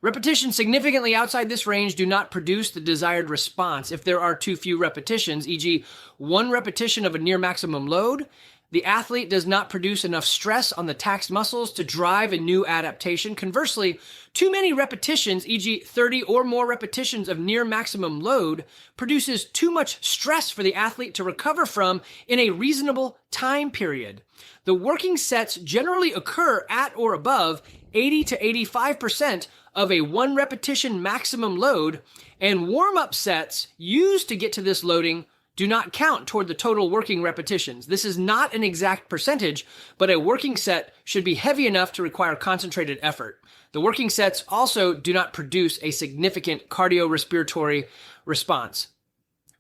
Speaker 1: Repetitions significantly outside this range do not produce the desired response. If there are too few repetitions, e.g. 1 repetition of a near maximum load, the athlete does not produce enough stress on the taxed muscles to drive a new adaptation. Conversely, too many repetitions, e.g. 30 or more repetitions of near maximum load, produces too much stress for the athlete to recover from in a reasonable time period. The working sets generally occur at or above 80 to 85% of a 1 repetition maximum load, and warm-up sets used to get to this loading do not count toward the total working repetitions. This is not an exact percentage, but a working set should be heavy enough to require concentrated effort. The working sets also do not produce a significant cardiorespiratory response.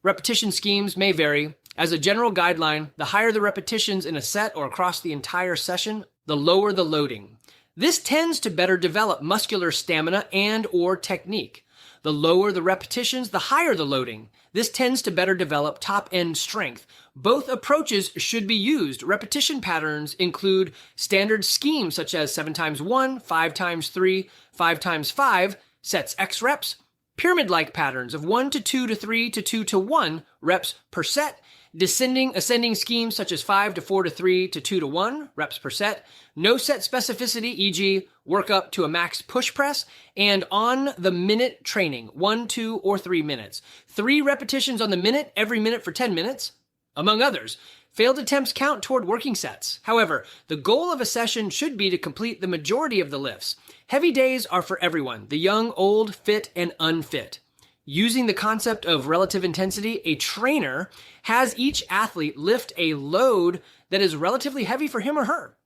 Speaker 1: Repetition schemes may vary. As a general guideline, the higher the repetitions in a set or across the entire session, the lower the loading. This tends to better develop muscular stamina and/or technique. The lower the repetitions, the higher the loading. This tends to better develop top-end strength. Both approaches should be used. Repetition patterns include standard schemes such as 7x1, 5x3, 5x5, sets X reps, pyramid-like patterns of 1 to 2 to 3 to 2 to 1 reps per set, ascending schemes such as 5 to 4 to 3 to 2 to 1 reps per set, no set specificity, e.g. work up to a max push press, and on the minute training, 1, 2, or 3 minutes. 3 repetitions on the minute, every minute for 10 minutes, among others. Failed attempts count toward working sets. However, the goal of a session should be to complete the majority of the lifts. Heavy days are for everyone, the young, old, fit, and unfit. Using the concept of relative intensity, a trainer has each athlete lift a load that is relatively heavy for him or her.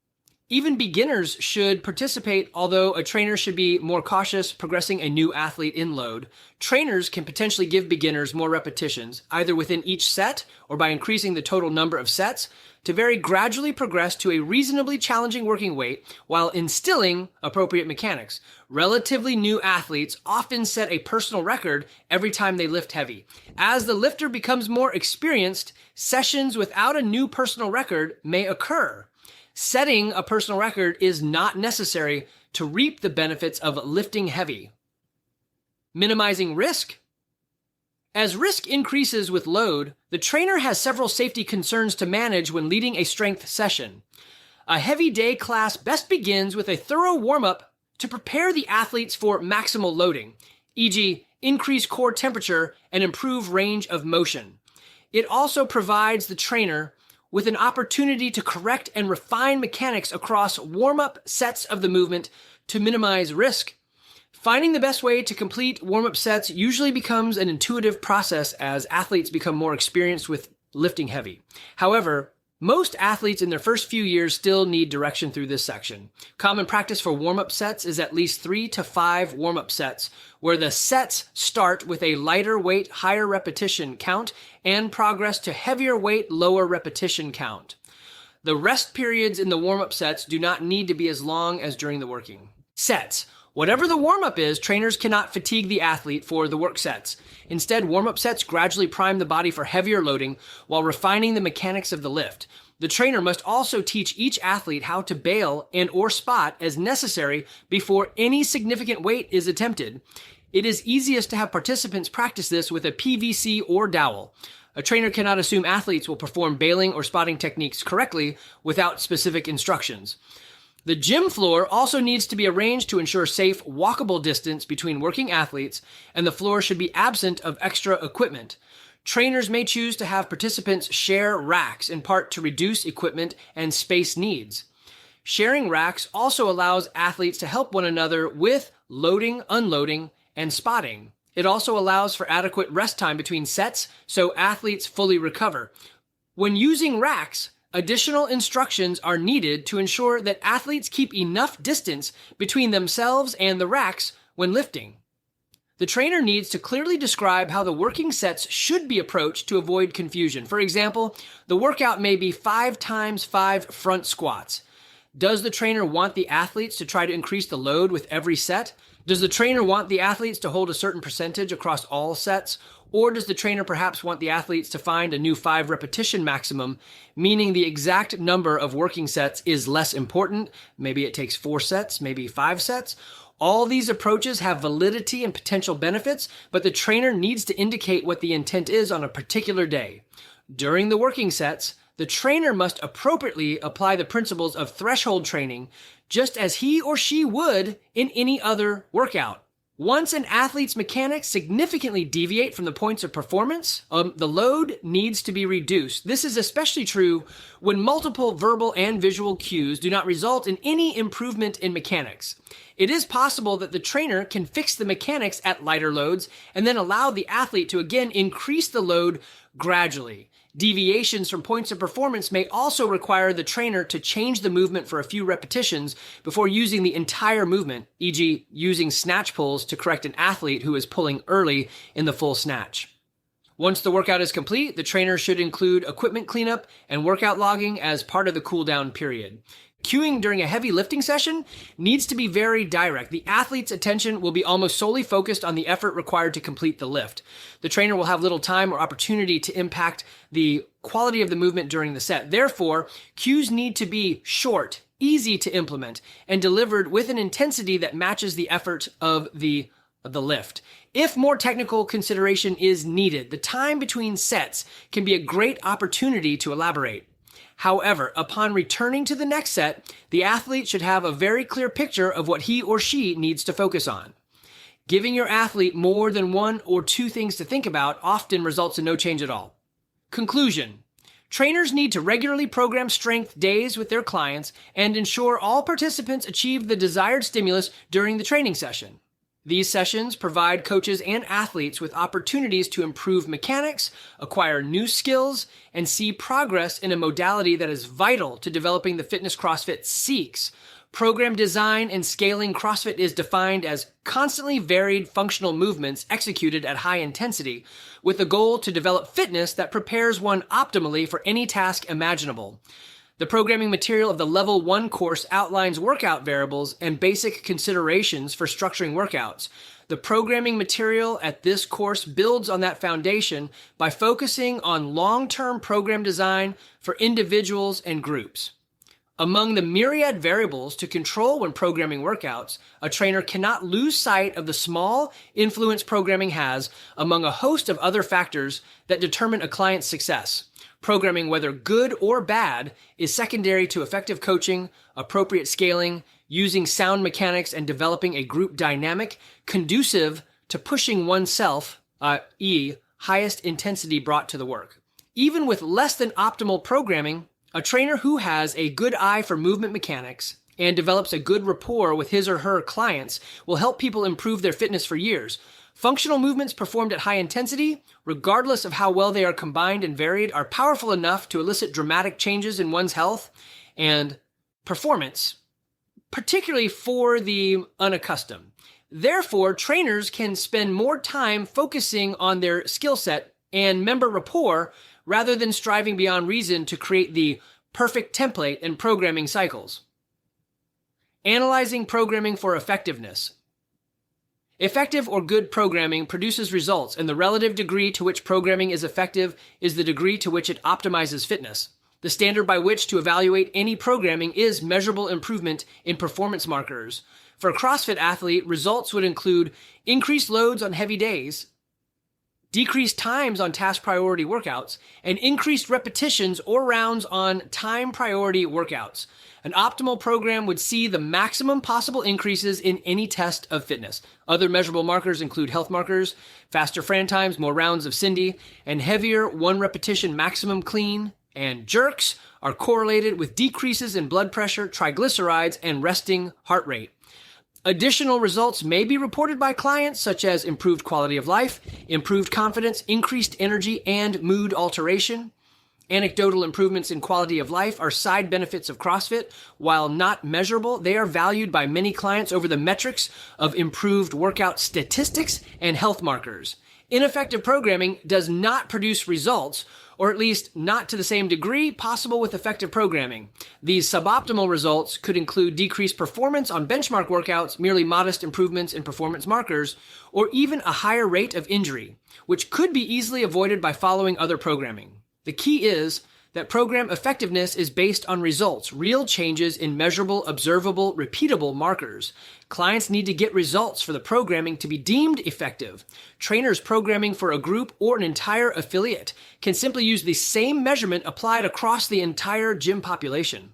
Speaker 1: Even beginners should participate, although a trainer should be more cautious progressing a new athlete in load. Trainers can potentially give beginners more repetitions, either within each set or by increasing the total number of sets, to very gradually progress to a reasonably challenging working weight while instilling appropriate mechanics. Relatively new athletes often set a personal record every time they lift heavy. As the lifter becomes more experienced, sessions without a new personal record may occur. Setting a personal record is not necessary to reap the benefits of lifting heavy. Minimizing risk. As risk increases with load, the trainer has several safety concerns to manage when leading a strength session. A heavy day class best begins with a thorough warm-up to prepare the athletes for maximal loading, e.g., increase core temperature and improve range of motion. It also provides the trainer with an opportunity to correct and refine mechanics across warm-up sets of the movement to minimize risk. Finding the best way to complete warm-up sets usually becomes an intuitive process as athletes become more experienced with lifting heavy. However, most athletes in their first few years still need direction through this section. Common practice for warm-up sets is at least 3 to 5 warm-up sets, where the sets start with a lighter weight, higher repetition count and progress to heavier weight, lower repetition count. The rest periods in the warm-up sets do not need to be as long as during the working sets. Whatever the warm-up is, trainers cannot fatigue the athlete for the work sets. Instead, warm-up sets gradually prime the body for heavier loading while refining the mechanics of the lift. The trainer must also teach each athlete how to bail and/or spot as necessary before any significant weight is attempted. It is easiest to have participants practice this with a PVC or dowel. A trainer cannot assume athletes will perform bailing or spotting techniques correctly without specific instructions. The gym floor also needs to be arranged to ensure safe, walkable distance between working athletes, and the floor should be absent of extra equipment. Trainers may choose to have participants share racks, in part to reduce equipment and space needs. Sharing racks also allows athletes to help one another with loading, unloading, and spotting. It also allows for adequate rest time between sets so athletes fully recover. When using racks, additional instructions are needed to ensure that athletes keep enough distance between themselves and the racks when lifting. The trainer needs to clearly describe how the working sets should be approached to avoid confusion. For example, the workout may be 5 times 5 front squats. Does the trainer want the athletes to try to increase the load with every set? Does the trainer want the athletes to hold a certain percentage across all sets? Or does the trainer perhaps want the athletes to find a new 5 repetition maximum, meaning the exact number of working sets is less important? Maybe it takes 4 sets, maybe 5 sets. All these approaches have validity and potential benefits, but the trainer needs to indicate what the intent is on a particular day. During the working sets, the trainer must appropriately apply the principles of threshold training, just as he or she would in any other workout. Once an athlete's mechanics significantly deviate from the points of performance, the load needs to be reduced. This is especially true when multiple verbal and visual cues do not result in any improvement in mechanics. It is possible that the trainer can fix the mechanics at lighter loads and then allow the athlete to again increase the load gradually. Deviations from points of performance may also require the trainer to change the movement for a few repetitions before using the entire movement, e.g. using snatch pulls to correct an athlete who is pulling early in the full snatch. Once the workout is complete, the trainer should include equipment cleanup and workout logging as part of the cool down period. Cueing during a heavy lifting session needs to be very direct. The athlete's attention will be almost solely focused on the effort required to complete the lift. The trainer will have little time or opportunity to impact the quality of the movement during the set. Therefore, cues need to be short, easy to implement, and delivered with an intensity that matches the effort of the lift. If more technical consideration is needed, the time between sets can be a great opportunity to elaborate. However, upon returning to the next set, the athlete should have a very clear picture of what he or she needs to focus on. Giving your athlete more than one or two things to think about often results in no change at all. Conclusion. Trainers need to regularly program strength days with their clients and ensure all participants achieve the desired stimulus during the training session. These sessions provide coaches and athletes with opportunities to improve mechanics, acquire new skills, and see progress in a modality that is vital to developing the fitness CrossFit seeks. Program design and scaling CrossFit is defined as constantly varied functional movements executed at high intensity, with the goal to develop fitness that prepares one optimally for any task imaginable. The programming material of the Level 1 course outlines workout variables and basic considerations for structuring workouts. The programming material at this course builds on that foundation by focusing on long-term program design for individuals and groups. Among the myriad variables to control when programming workouts, a trainer cannot lose sight of the small influence programming has among a host of other factors that determine a client's success. Programming, whether good or bad, is secondary to effective coaching, appropriate scaling, using sound mechanics, and developing a group dynamic conducive to pushing oneself, i.e., highest intensity brought to the work. Even with less than optimal programming, a trainer who has a good eye for movement mechanics and develops a good rapport with his or her clients will help people improve their fitness for years. Functional movements performed at high intensity, regardless of how well they are combined and varied, are powerful enough to elicit dramatic changes in one's health and performance, particularly for the unaccustomed. Therefore, trainers can spend more time focusing on their skill set and member rapport rather than striving beyond reason to create the perfect template and programming cycles. Analyzing programming for effectiveness. Effective or good programming produces results, and the relative degree to which programming is effective is the degree to which it optimizes fitness. The standard by which to evaluate any programming is measurable improvement in performance markers. For a CrossFit athlete, results would include increased loads on heavy days, decreased times on task priority workouts, and increased repetitions or rounds on time priority workouts. An optimal program would see the maximum possible increases in any test of fitness. Other measurable markers include health markers, faster Fran times, more rounds of Cindy, and heavier one repetition maximum clean and jerks are correlated with decreases in blood pressure, triglycerides, and resting heart rate. Additional results may be reported by clients, such as improved quality of life, improved confidence, increased energy, and mood alteration. Anecdotal improvements in quality of life are side benefits of CrossFit. While not measurable, they are valued by many clients over the metrics of improved workout statistics and health markers. Ineffective programming does not produce results, or at least not to the same degree possible with effective programming. These suboptimal results could include decreased performance on benchmark workouts, merely modest improvements in performance markers, or even a higher rate of injury, which could be easily avoided by following other programming. The key is that program effectiveness is based on results, real changes in measurable, observable, repeatable markers. Clients need to get results for the programming to be deemed effective. Trainers programming for a group or an entire affiliate can simply use the same measurement applied across the entire gym population.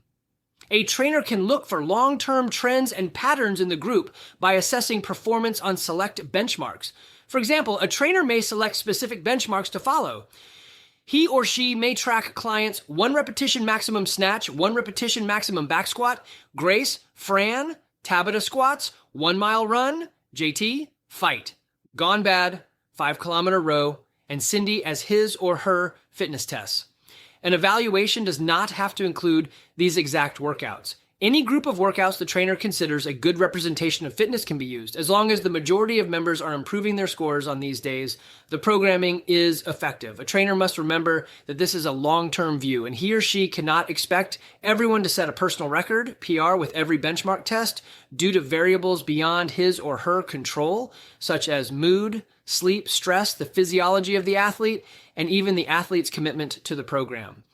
Speaker 1: A trainer can look for long-term trends and patterns in the group by assessing performance on select benchmarks. For example, a trainer may select specific benchmarks to follow. He or she may track clients' 1 repetition maximum snatch, 1 repetition maximum back squat, Grace, Fran, Tabata squats, 1 mile run, JT, fight, Gone Bad, 5 kilometer row, and Cindy as his or her fitness tests. An evaluation does not have to include these exact workouts. Any group of workouts the trainer considers a good representation of fitness can be used. As long as the majority of members are improving their scores on these days, the programming is effective. A trainer must remember that this is a long-term view, and he or she cannot expect everyone to set a personal record, PR, with every benchmark test due to variables beyond his or her control, such as mood, sleep, stress, the physiology of the athlete, and even the athlete's commitment to the program.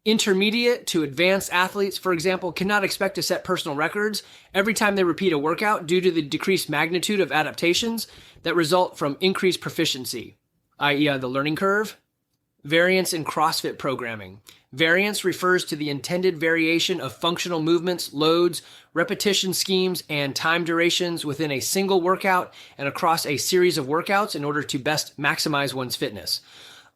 Speaker 1: Intermediate to advanced athletes, for example, cannot expect to set personal records every time they repeat a workout due to the decreased magnitude of adaptations that result from increased proficiency, i.e. the learning curve. Variance in CrossFit programming. Variance refers to the intended variation of functional movements, loads, repetition schemes, and time durations within a single workout and across a series of workouts in order to best maximize one's fitness.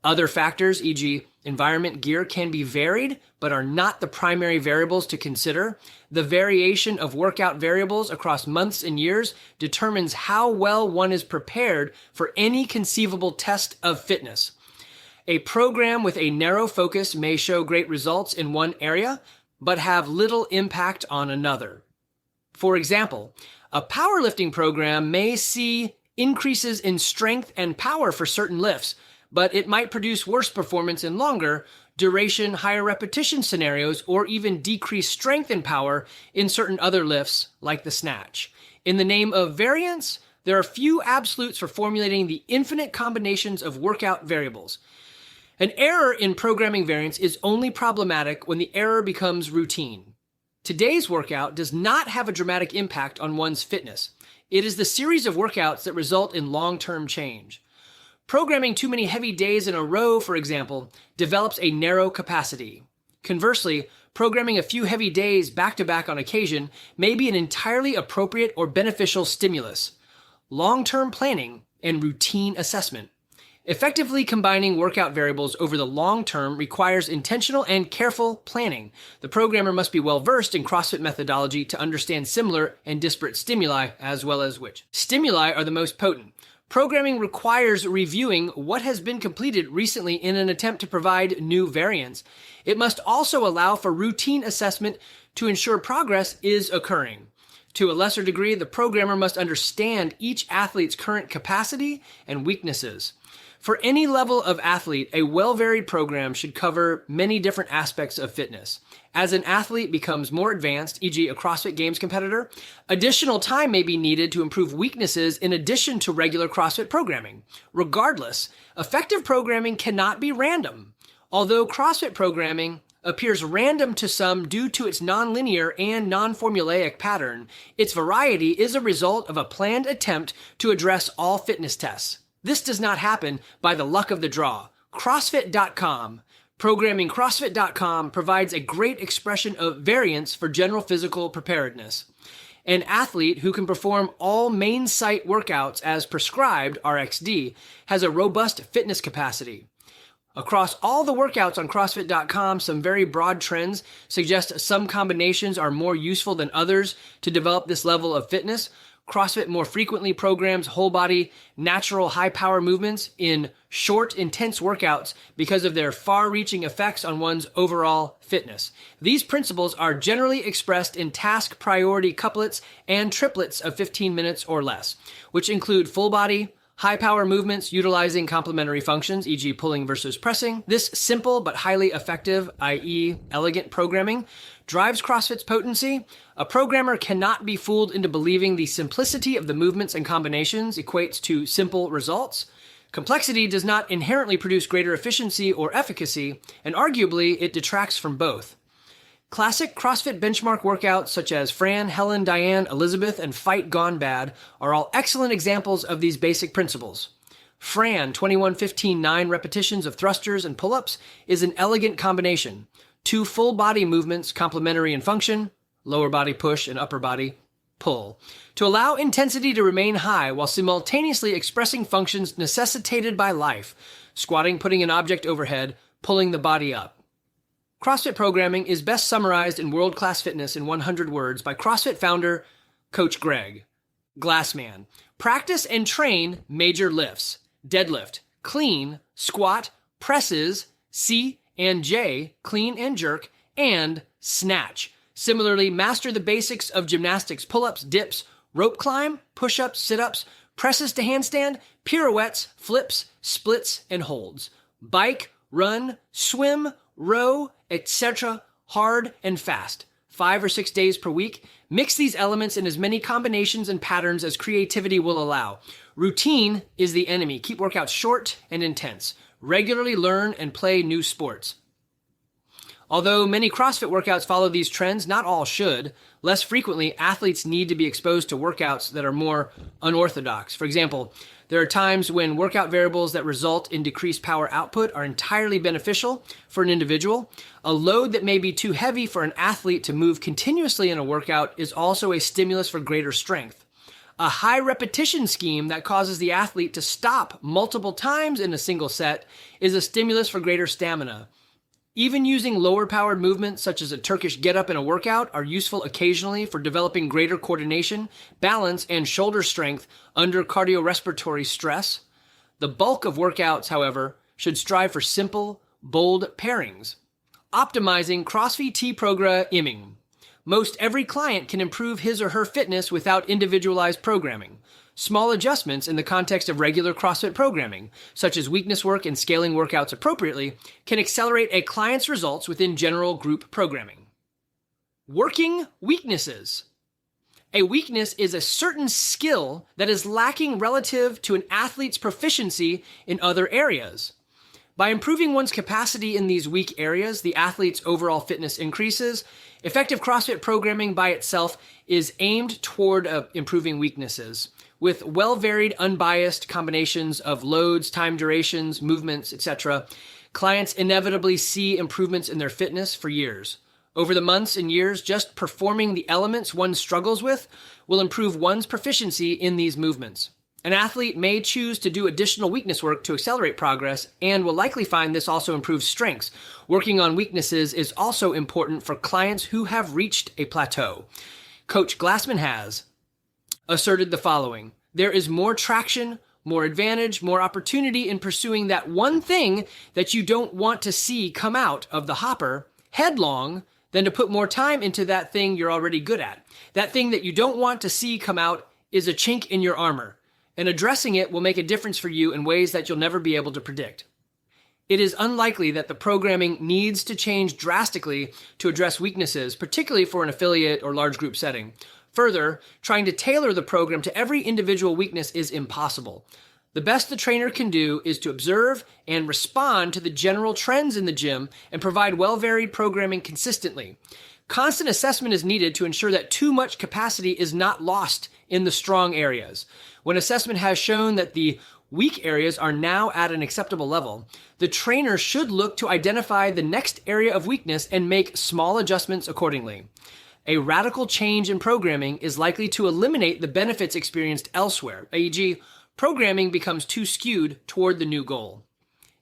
Speaker 1: Other factors, e.g. environment, gear, can be varied, but are not the primary variables to consider. The variation of workout variables across months and years determines how well one is prepared for any conceivable test of fitness. A program with a narrow focus may show great results in one area, but have little impact on another. For example, a powerlifting program may see increases in strength and power for certain lifts, but it might produce worse performance in longer duration, higher repetition scenarios, or even decreased strength and power in certain other lifts, like the snatch. In the name of variance, there are few absolutes for formulating the infinite combinations of workout variables. An error in programming variance is only problematic when the error becomes routine. Today's workout does not have a dramatic impact on one's fitness. It is the series of workouts that result in long-term change. Programming too many heavy days in a row, for example, develops a narrow capacity. Conversely, programming a few heavy days back-to-back on occasion may be an entirely appropriate or beneficial stimulus. Long-term planning and routine assessment. Effectively combining workout variables over the long term requires intentional and careful planning. The programmer must be well-versed in CrossFit methodology to understand similar and disparate stimuli, as well as which stimuli are the most potent. Programming requires reviewing what has been completed recently in an attempt to provide new variants. It must also allow for routine assessment to ensure progress is occurring. To a lesser degree, the programmer must understand each athlete's current capacity and weaknesses. For any level of athlete, a well-varied program should cover many different aspects of fitness. As an athlete becomes more advanced, e.g. a CrossFit Games competitor, additional time may be needed to improve weaknesses in addition to regular CrossFit programming. Regardless, effective programming cannot be random. Although CrossFit programming appears random to some due to its nonlinear and non-formulaic pattern, its variety is a result of a planned attempt to address all fitness tests. This does not happen by the luck of the draw. CrossFit.com. ProgrammingCrossFit.com provides a great expression of variance for general physical preparedness. An athlete who can perform all main site workouts as prescribed, RxD, has a robust fitness capacity. Across all the workouts on CrossFit.com, some very broad trends suggest some combinations are more useful than others to develop this level of fitness. CrossFit more frequently programs whole-body, natural, high-power movements in short, intense workouts because of their far-reaching effects on one's overall fitness. These principles are generally expressed in task priority couplets and triplets of 15 minutes or less, which include full-body, high-power movements utilizing complementary functions, e.g. pulling versus pressing. This simple but highly effective, i.e. elegant programming, drives CrossFit's potency. A programmer cannot be fooled into believing the simplicity of the movements and combinations equates to simple results. Complexity does not inherently produce greater efficiency or efficacy, and arguably it detracts from both. Classic CrossFit benchmark workouts such as Fran, Helen, Diane, Elizabeth, and Fight Gone Bad are all excellent examples of these basic principles. Fran, 21-15-9 repetitions of thrusters and pull-ups, is an elegant combination. 2 full body movements complementary in function, lower body push and upper body pull, to allow intensity to remain high while simultaneously expressing functions necessitated by life, squatting, putting an object overhead, pulling the body up. CrossFit programming is best summarized in World-Class Fitness in 100 words by CrossFit founder Coach Greg Glassman. Practice and train major lifts: deadlift, clean, squat, presses, C and J, clean and jerk, and snatch. Similarly, master the basics of gymnastics: pull-ups, dips, rope climb, push-ups, sit-ups, presses to handstand, pirouettes, flips, splits, and holds. Bike, run, swim, row, etc., hard and fast. 5 or 6 days per week. Mix these elements in as many combinations and patterns as creativity will allow. Routine is the enemy. Keep workouts short and intense. Regularly learn and play new sports. Although many CrossFit workouts follow these trends, not all should. Less frequently, athletes need to be exposed to workouts that are more unorthodox. For example, there are times when workout variables that result in decreased power output are entirely beneficial for an individual. A load that may be too heavy for an athlete to move continuously in a workout is also a stimulus for greater strength. A high repetition scheme that causes the athlete to stop multiple times in a single set is a stimulus for greater stamina. Even using lower powered movements such as a Turkish get-up in a workout are useful occasionally for developing greater coordination, balance, and shoulder strength under cardiorespiratory stress. The bulk of workouts, however, should strive for simple, bold pairings. Optimizing CrossFit programming. Most every client can improve his or her fitness without individualized programming. Small adjustments in the context of regular CrossFit programming, such as weakness work and scaling workouts appropriately, can accelerate a client's results within general group programming. Working weaknesses. A weakness is a certain skill that is lacking relative to an athlete's proficiency in other areas. By improving one's capacity in these weak areas, the athlete's overall fitness increases. Effective CrossFit programming by itself is aimed toward improving weaknesses. With well-varied, unbiased combinations of loads, time durations, movements, etc., clients inevitably see improvements in their fitness for years. Over the months and years, just performing the elements one struggles with will improve one's proficiency in these movements. An athlete may choose to do additional weakness work to accelerate progress and will likely find this also improves strengths. Working on weaknesses is also important for clients who have reached a plateau. Coach Glassman has asserted the following: there is more traction, more advantage, more opportunity in pursuing that one thing that you don't want to see come out of the hopper headlong than to put more time into that thing you're already good at. That thing that you don't want to see come out is a chink in your armor, and addressing it will make a difference for you in ways that you'll never be able to predict. It is unlikely that the programming needs to change drastically to address weaknesses, particularly for an affiliate or large group setting. Further, trying to tailor the program to every individual weakness is impossible. The best the trainer can do is to observe and respond to the general trends in the gym and provide well-varied programming consistently. Constant assessment is needed to ensure that too much capacity is not lost in the strong areas. When assessment has shown that the weak areas are now at an acceptable level, the trainer should look to identify the next area of weakness and make small adjustments accordingly. A radical change in programming is likely to eliminate the benefits experienced elsewhere, e.g., programming becomes too skewed toward the new goal.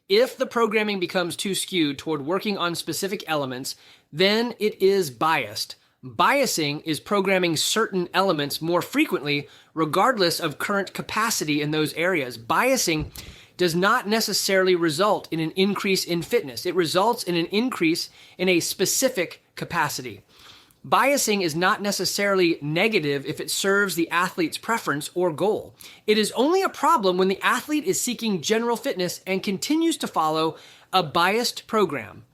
Speaker 1: If the programming becomes too skewed toward working on specific elements, then it is biased. Biasing is programming certain elements more frequently, regardless of current capacity in those areas. Biasing does not necessarily result in an increase in fitness. It results in an increase in a specific capacity. Biasing is not necessarily negative if it serves the athlete's preference or goal. It is only a problem when the athlete is seeking general fitness and continues to follow a biased program.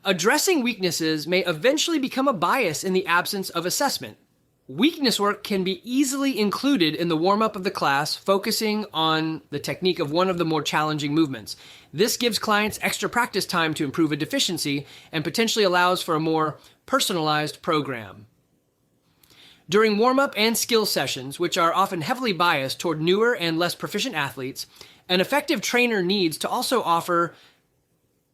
Speaker 1: Addressing weaknesses may eventually become a bias in the absence of assessment. Weakness work can be easily included in the warm-up of the class, focusing on the technique of one of the more challenging movements. This gives clients extra practice time to improve a deficiency and potentially allows for a more personalized program. During warm-up and skill sessions, which are often heavily biased toward newer and less proficient athletes, an effective trainer needs to also offer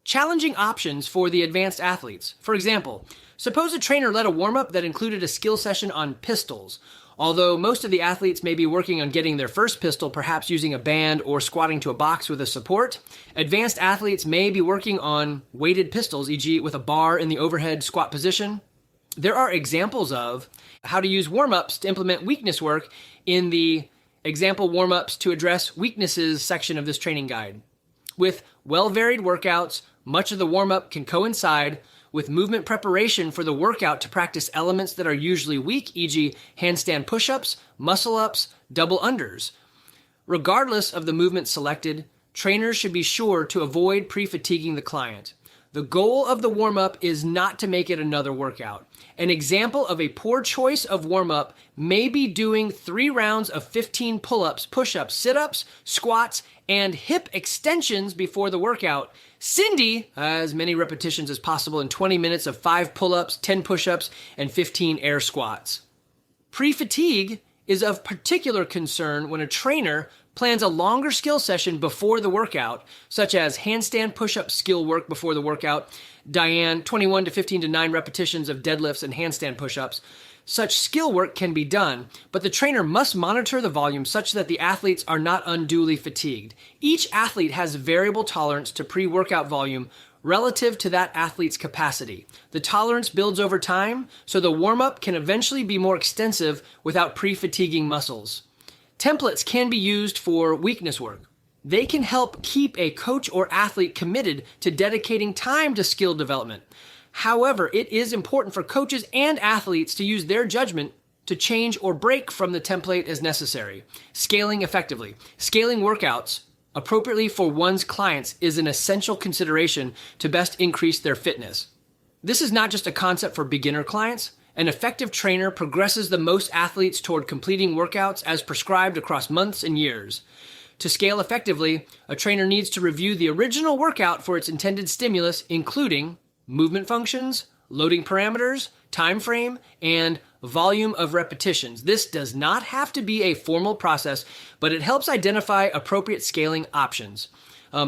Speaker 1: challenging options for the advanced athletes. For example, suppose a trainer led a warm-up that included a skill session on pistols. Although most of the athletes may be working on getting their first pistol, perhaps using a band or squatting to a box with a support, advanced athletes may be working on weighted pistols, e.g. with a bar in the overhead squat position. There are examples of how to use warm-ups to implement weakness work in the example warm-ups to address weaknesses section of this training guide. With well-varied workouts, much of the warm-up can coincide with movement preparation for the workout to practice elements that are usually weak, e.g. handstand push-ups, muscle-ups, double unders. Regardless of the movement selected, trainers should be sure to avoid pre-fatiguing the client. The goal of the warm-up is not to make it another workout. An example of a poor choice of warm-up may be doing 3 rounds of 15 pull-ups, push-ups, sit-ups, squats, and hip extensions before the workout. Cindy has as many repetitions as possible in 20 minutes of 5 pull-ups, 10 push-ups, and 15 air squats. Pre-fatigue is of particular concern when a trainer plans a longer skill session before the workout, such as handstand push-up skill work before the workout, Diane, 21 to 15 to 9 repetitions of deadlifts and handstand push-ups. Such skill work can be done, but the trainer must monitor the volume such that the athletes are not unduly fatigued. Each athlete has variable tolerance to pre-workout volume relative to that athlete's capacity. The tolerance builds over time, so the warm-up can eventually be more extensive without pre-fatiguing muscles. Templates can be used for weakness work. They can help keep a coach or athlete committed to dedicating time to skill development. However, it is important for coaches and athletes to use their judgment to change or break from the template as necessary. Scaling effectively. Scaling workouts appropriately for one's clients is an essential consideration to best increase their fitness. This is not just a concept for beginner clients. An effective trainer progresses the most athletes toward completing workouts as prescribed across months and years. To scale effectively, a trainer needs to review the original workout for its intended stimulus, including movement functions, loading parameters, time frame, and volume of repetitions. This does not have to be a formal process, but it helps identify appropriate scaling options.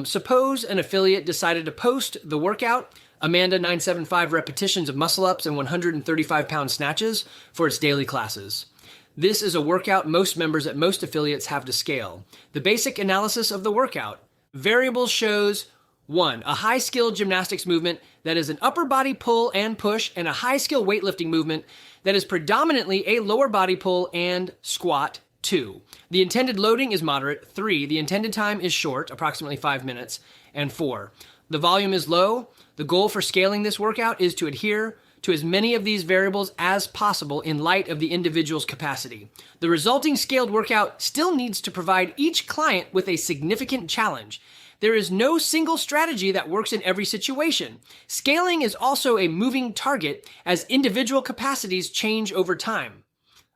Speaker 1: Suppose an affiliate decided to post the workout, Amanda 975 repetitions of muscle-ups and 135-pound snatches for its daily classes. This is a workout most members at most affiliates have to scale. The basic analysis of the workout. Variables shows 1. A high-skill gymnastics movement that is an upper body pull and push, and a high-skill weightlifting movement that is predominantly a lower body pull and squat. 2. The intended loading is moderate. 3. The intended time is short, approximately 5 minutes. And 4. The volume is low. The goal for scaling this workout is to adhere to as many of these variables as possible in light of the individual's capacity. The resulting scaled workout still needs to provide each client with a significant challenge. There is no single strategy that works in every situation. Scaling is also a moving target as individual capacities change over time.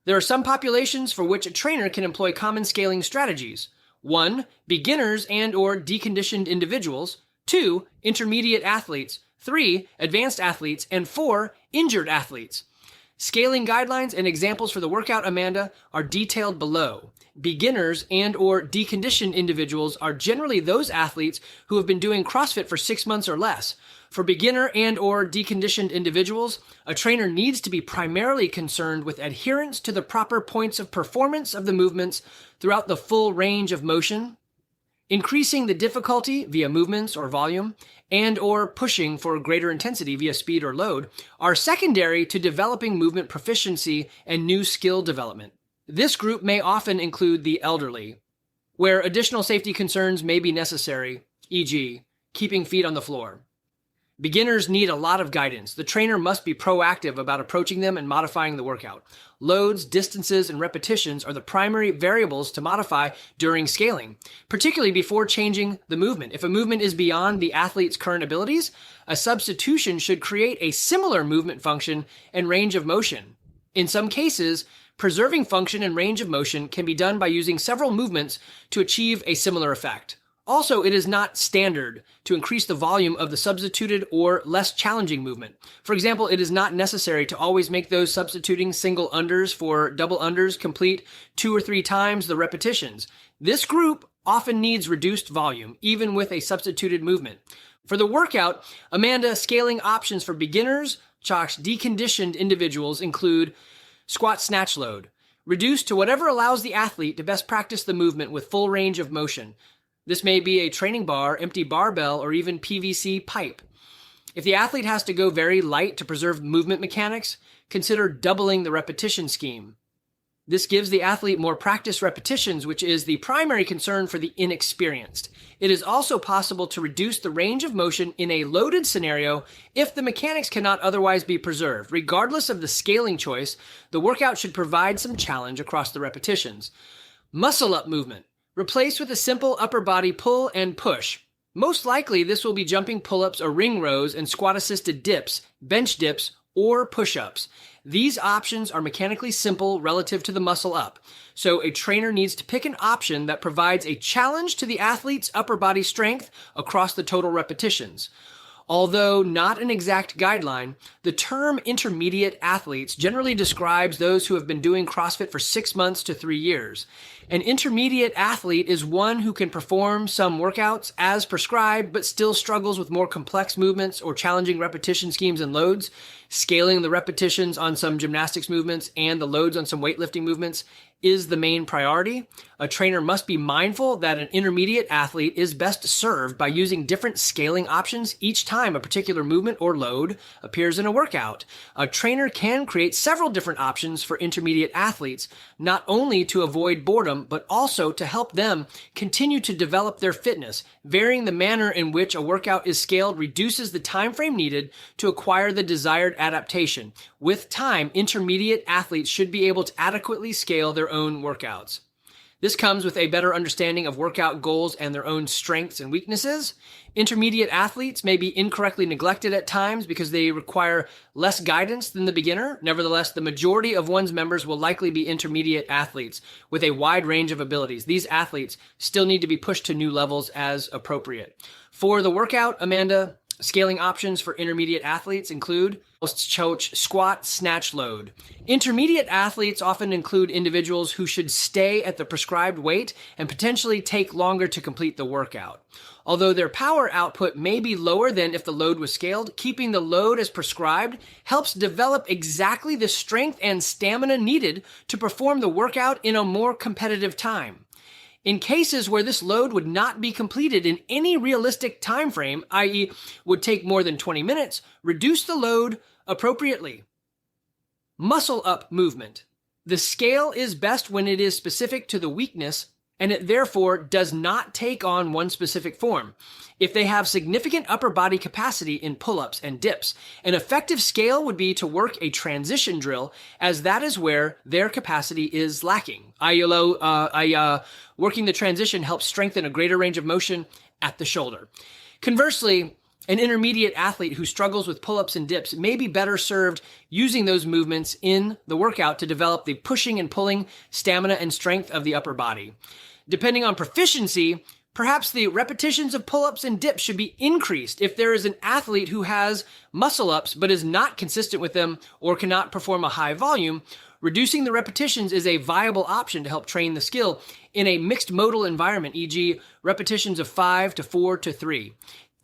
Speaker 1: There are some populations for which a trainer can employ common scaling strategies. 1. Beginners and/or deconditioned individuals. 2. Intermediate athletes. 3. Advanced athletes. And 4. Injured athletes. Scaling guidelines and examples for the workout, Amanda, are detailed below. Beginners and/or deconditioned individuals are generally those athletes who have been doing CrossFit for 6 months or less. For beginner and/or deconditioned individuals, a trainer needs to be primarily concerned with adherence to the proper points of performance of the movements throughout the full range of motion, increasing the difficulty via movements or volume, and/or pushing for greater intensity via speed or load, are secondary to developing movement proficiency and new skill development. This group may often include the elderly, where additional safety concerns may be necessary, e.g., keeping feet on the floor. Beginners need a lot of guidance. The trainer must be proactive about approaching them and modifying the workout. Loads, distances, and repetitions are the primary variables to modify during scaling, particularly before changing the movement. If a movement is beyond the athlete's current abilities, a substitution should create a similar movement function and range of motion. In some cases, preserving function and range of motion can be done by using several movements to achieve a similar effect. Also, it is not standard to increase the volume of the substituted or less challenging movement. For example, it is not necessary to always make those substituting single unders for double unders complete 2 or 3 times the repetitions. This group often needs reduced volume, even with a substituted movement. For the workout, Amanda, scaling options for beginners / deconditioned individuals include squat snatch load, reduced to whatever allows the athlete to best practice the movement with full range of motion. This may be a training bar, empty barbell, or even PVC pipe. If the athlete has to go very light to preserve movement mechanics, consider doubling the repetition scheme. This gives the athlete more practice repetitions, which is the primary concern for the inexperienced. It is also possible to reduce the range of motion in a loaded scenario if the mechanics cannot otherwise be preserved. Regardless of the scaling choice, the workout should provide some challenge across the repetitions. Muscle up movement. Replace with a simple upper body pull and push. Most likely, this will be jumping pull-ups or ring rows and squat-assisted dips, bench dips, or push-ups. These options are mechanically simple relative to the muscle up, so a trainer needs to pick an option that provides a challenge to the athlete's upper body strength across the total repetitions. Although not an exact guideline, the term intermediate athletes generally describes those who have been doing CrossFit for 6 months to 3 years. An intermediate athlete is one who can perform some workouts as prescribed, but still struggles with more complex movements or challenging repetition schemes and loads, scaling the repetitions on some gymnastics movements and the loads on some weightlifting movements is the main priority. A trainer must be mindful that an intermediate athlete is best served by using different scaling options each time a particular movement or load appears in a workout. A trainer can create several different options for intermediate athletes, not only to avoid boredom, but also to help them continue to develop their fitness. Varying the manner in which a workout is scaled reduces the time frame needed to acquire the desired adaptation. With time, intermediate athletes should be able to adequately scale their own workouts. This comes with a better understanding of workout goals and their own strengths and weaknesses. Intermediate athletes may be incorrectly neglected at times because they require less guidance than the beginner. Nevertheless, the majority of one's members will likely be intermediate athletes with a wide range of abilities. These athletes still need to be pushed to new levels as appropriate. For the workout, Amanda, scaling options for intermediate athletes include squat snatch load. Intermediate athletes often include individuals who should stay at the prescribed weight and potentially take longer to complete the workout. Although their power output may be lower than if the load was scaled, keeping the load as prescribed helps develop exactly the strength and stamina needed to perform the workout in a more competitive time. In cases where this load would not be completed in any realistic time frame, i.e. would take more than 20 minutes, reduce the load appropriately. Muscle up movement. The scale is best when it is specific to the weakness and it therefore does not take on one specific form. If they have significant upper body capacity in pull-ups and dips, an effective scale would be to work a transition drill, as that is where their capacity is lacking. Working the transition helps strengthen a greater range of motion at the shoulder. Conversely, an intermediate athlete who struggles with pull-ups and dips may be better served using those movements in the workout to develop the pushing and pulling stamina and strength of the upper body. Depending on proficiency, perhaps the repetitions of pull-ups and dips should be increased if there is an athlete who has muscle-ups but is not consistent with them or cannot perform a high volume. Reducing the repetitions is a viable option to help train the skill in a mixed modal environment, e.g. repetitions of 5 to 4 to 3.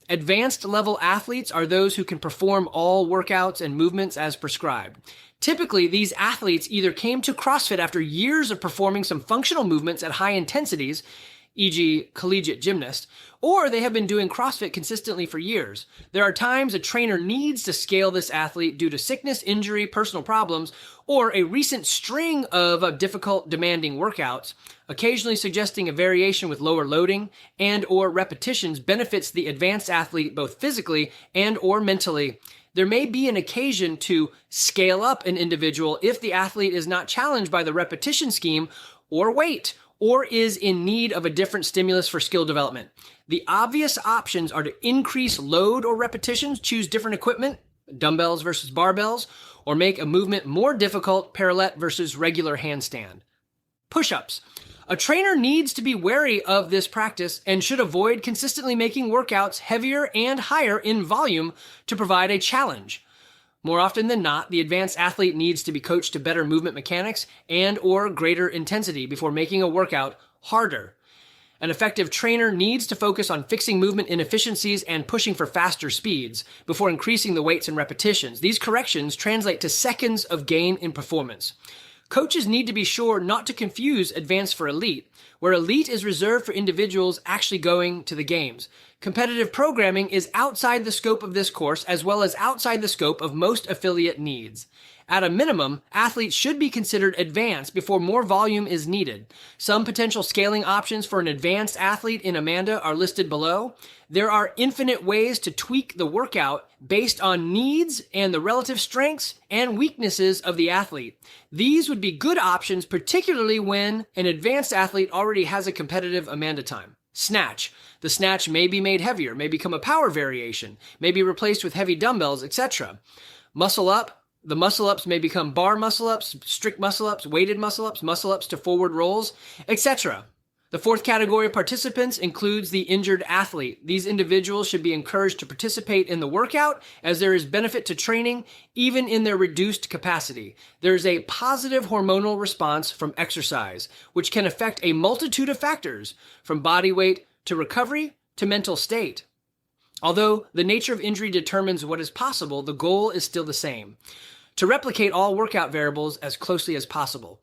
Speaker 1: Advanced level athletes are those who can perform all workouts and movements as prescribed. Typically, these athletes either came to CrossFit after years of performing some functional movements at high intensities, e.g. collegiate gymnast, or they have been doing CrossFit consistently for years. There are times a trainer needs to scale this athlete due to sickness, injury, personal problems, or a recent string of difficult, demanding workouts. Occasionally suggesting a variation with lower loading and or repetitions benefits the advanced athlete both physically and or mentally. There may be an occasion to scale up an individual if the athlete is not challenged by the repetition scheme or weight, or is in need of a different stimulus for skill development. The obvious options are to increase load or repetitions, choose different equipment, dumbbells versus barbells, or make a movement more difficult, parallel versus regular handstand. Push-ups. A trainer needs to be wary of this practice and should avoid consistently making workouts heavier and higher in volume to provide a challenge. More often than not, the advanced athlete needs to be coached to better movement mechanics and or greater intensity before making a workout harder. An effective trainer needs to focus on fixing movement inefficiencies and pushing for faster speeds before increasing the weights and repetitions. These corrections translate to seconds of gain in performance. Coaches need to be sure not to confuse advanced for elite, where elite is reserved for individuals actually going to the games. Competitive programming is outside the scope of this course as well as outside the scope of most affiliate needs. At a minimum, athletes should be considered advanced before more volume is needed. Some potential scaling options for an advanced athlete in Amanda are listed below. There are infinite ways to tweak the workout based on needs and the relative strengths and weaknesses of the athlete. These would be good options, particularly when an advanced athlete already has a competitive Amanda time. Snatch. The snatch may be made heavier, may become a power variation, may be replaced with heavy dumbbells, etc. Muscle up. The muscle-ups may become bar muscle-ups, strict muscle-ups, weighted muscle-ups to forward rolls, etc. The fourth category of participants includes the injured athlete. These individuals should be encouraged to participate in the workout as there is benefit to training even in their reduced capacity. There is a positive hormonal response from exercise, which can affect a multitude of factors, from body weight to recovery to mental state. Although the nature of injury determines what is possible, the goal is still the same: to replicate all workout variables as closely as possible.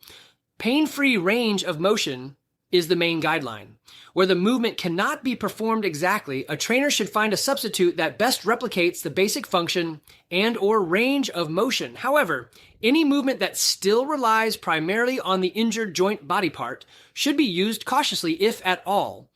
Speaker 1: Pain-free range of motion is the main guideline. Where the movement cannot be performed exactly, a trainer should find a substitute that best replicates the basic function and/or range of motion. However, any movement that still relies primarily on the injured joint body part should be used cautiously, if at all.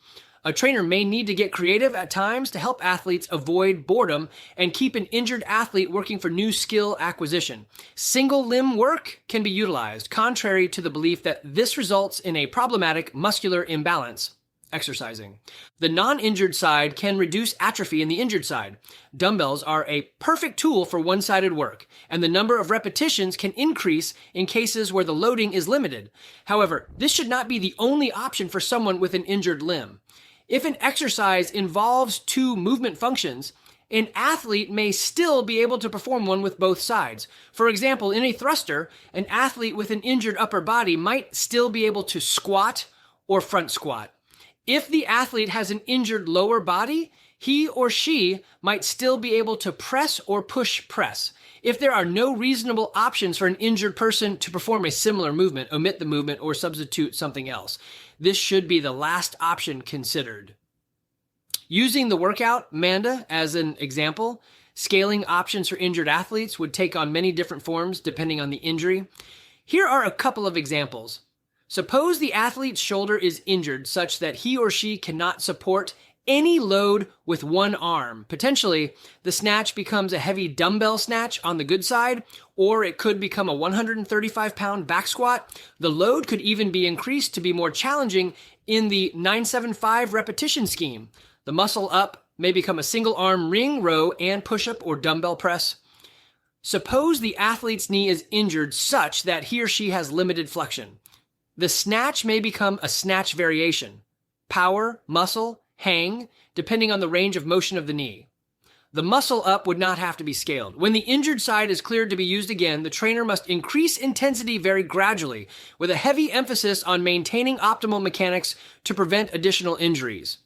Speaker 1: A trainer may need to get creative at times to help athletes avoid boredom and keep an injured athlete working for new skill acquisition. Single limb work can be utilized, contrary to the belief that this results in a problematic muscular imbalance. Exercising. The non-injured side can reduce atrophy in the injured side. Dumbbells are a perfect tool for one-sided work, and the number of repetitions can increase in cases where the loading is limited. However, this should not be the only option for someone with an injured limb. If an exercise involves two movement functions, an athlete may still be able to perform one with both sides. For example, in a thruster, an athlete with an injured upper body might still be able to squat or front squat. If the athlete has an injured lower body, he or she might still be able to press or push press. If there are no reasonable options for an injured person to perform a similar movement, omit the movement or substitute something else. This should be the last option considered. Using the workout, Amanda, as an example, scaling options for injured athletes would take on many different forms depending on the injury. Here are a couple of examples. Suppose the athlete's shoulder is injured such that he or she cannot support any load with one arm. Potentially, the snatch becomes a heavy dumbbell snatch on the good side, or it could become a 135-pound back squat. The load could even be increased to be more challenging in the 975 repetition scheme. The muscle up may become a single arm ring row and push-up or dumbbell press. Suppose the athlete's knee is injured such that he or she has limited flexion. The snatch may become a snatch variation. Power, muscle, hang, depending on the range of motion of the knee. The muscle up would not have to be scaled. When the injured side is cleared to be used again, the trainer must increase intensity very gradually, with a heavy emphasis on maintaining optimal mechanics to prevent additional injuries.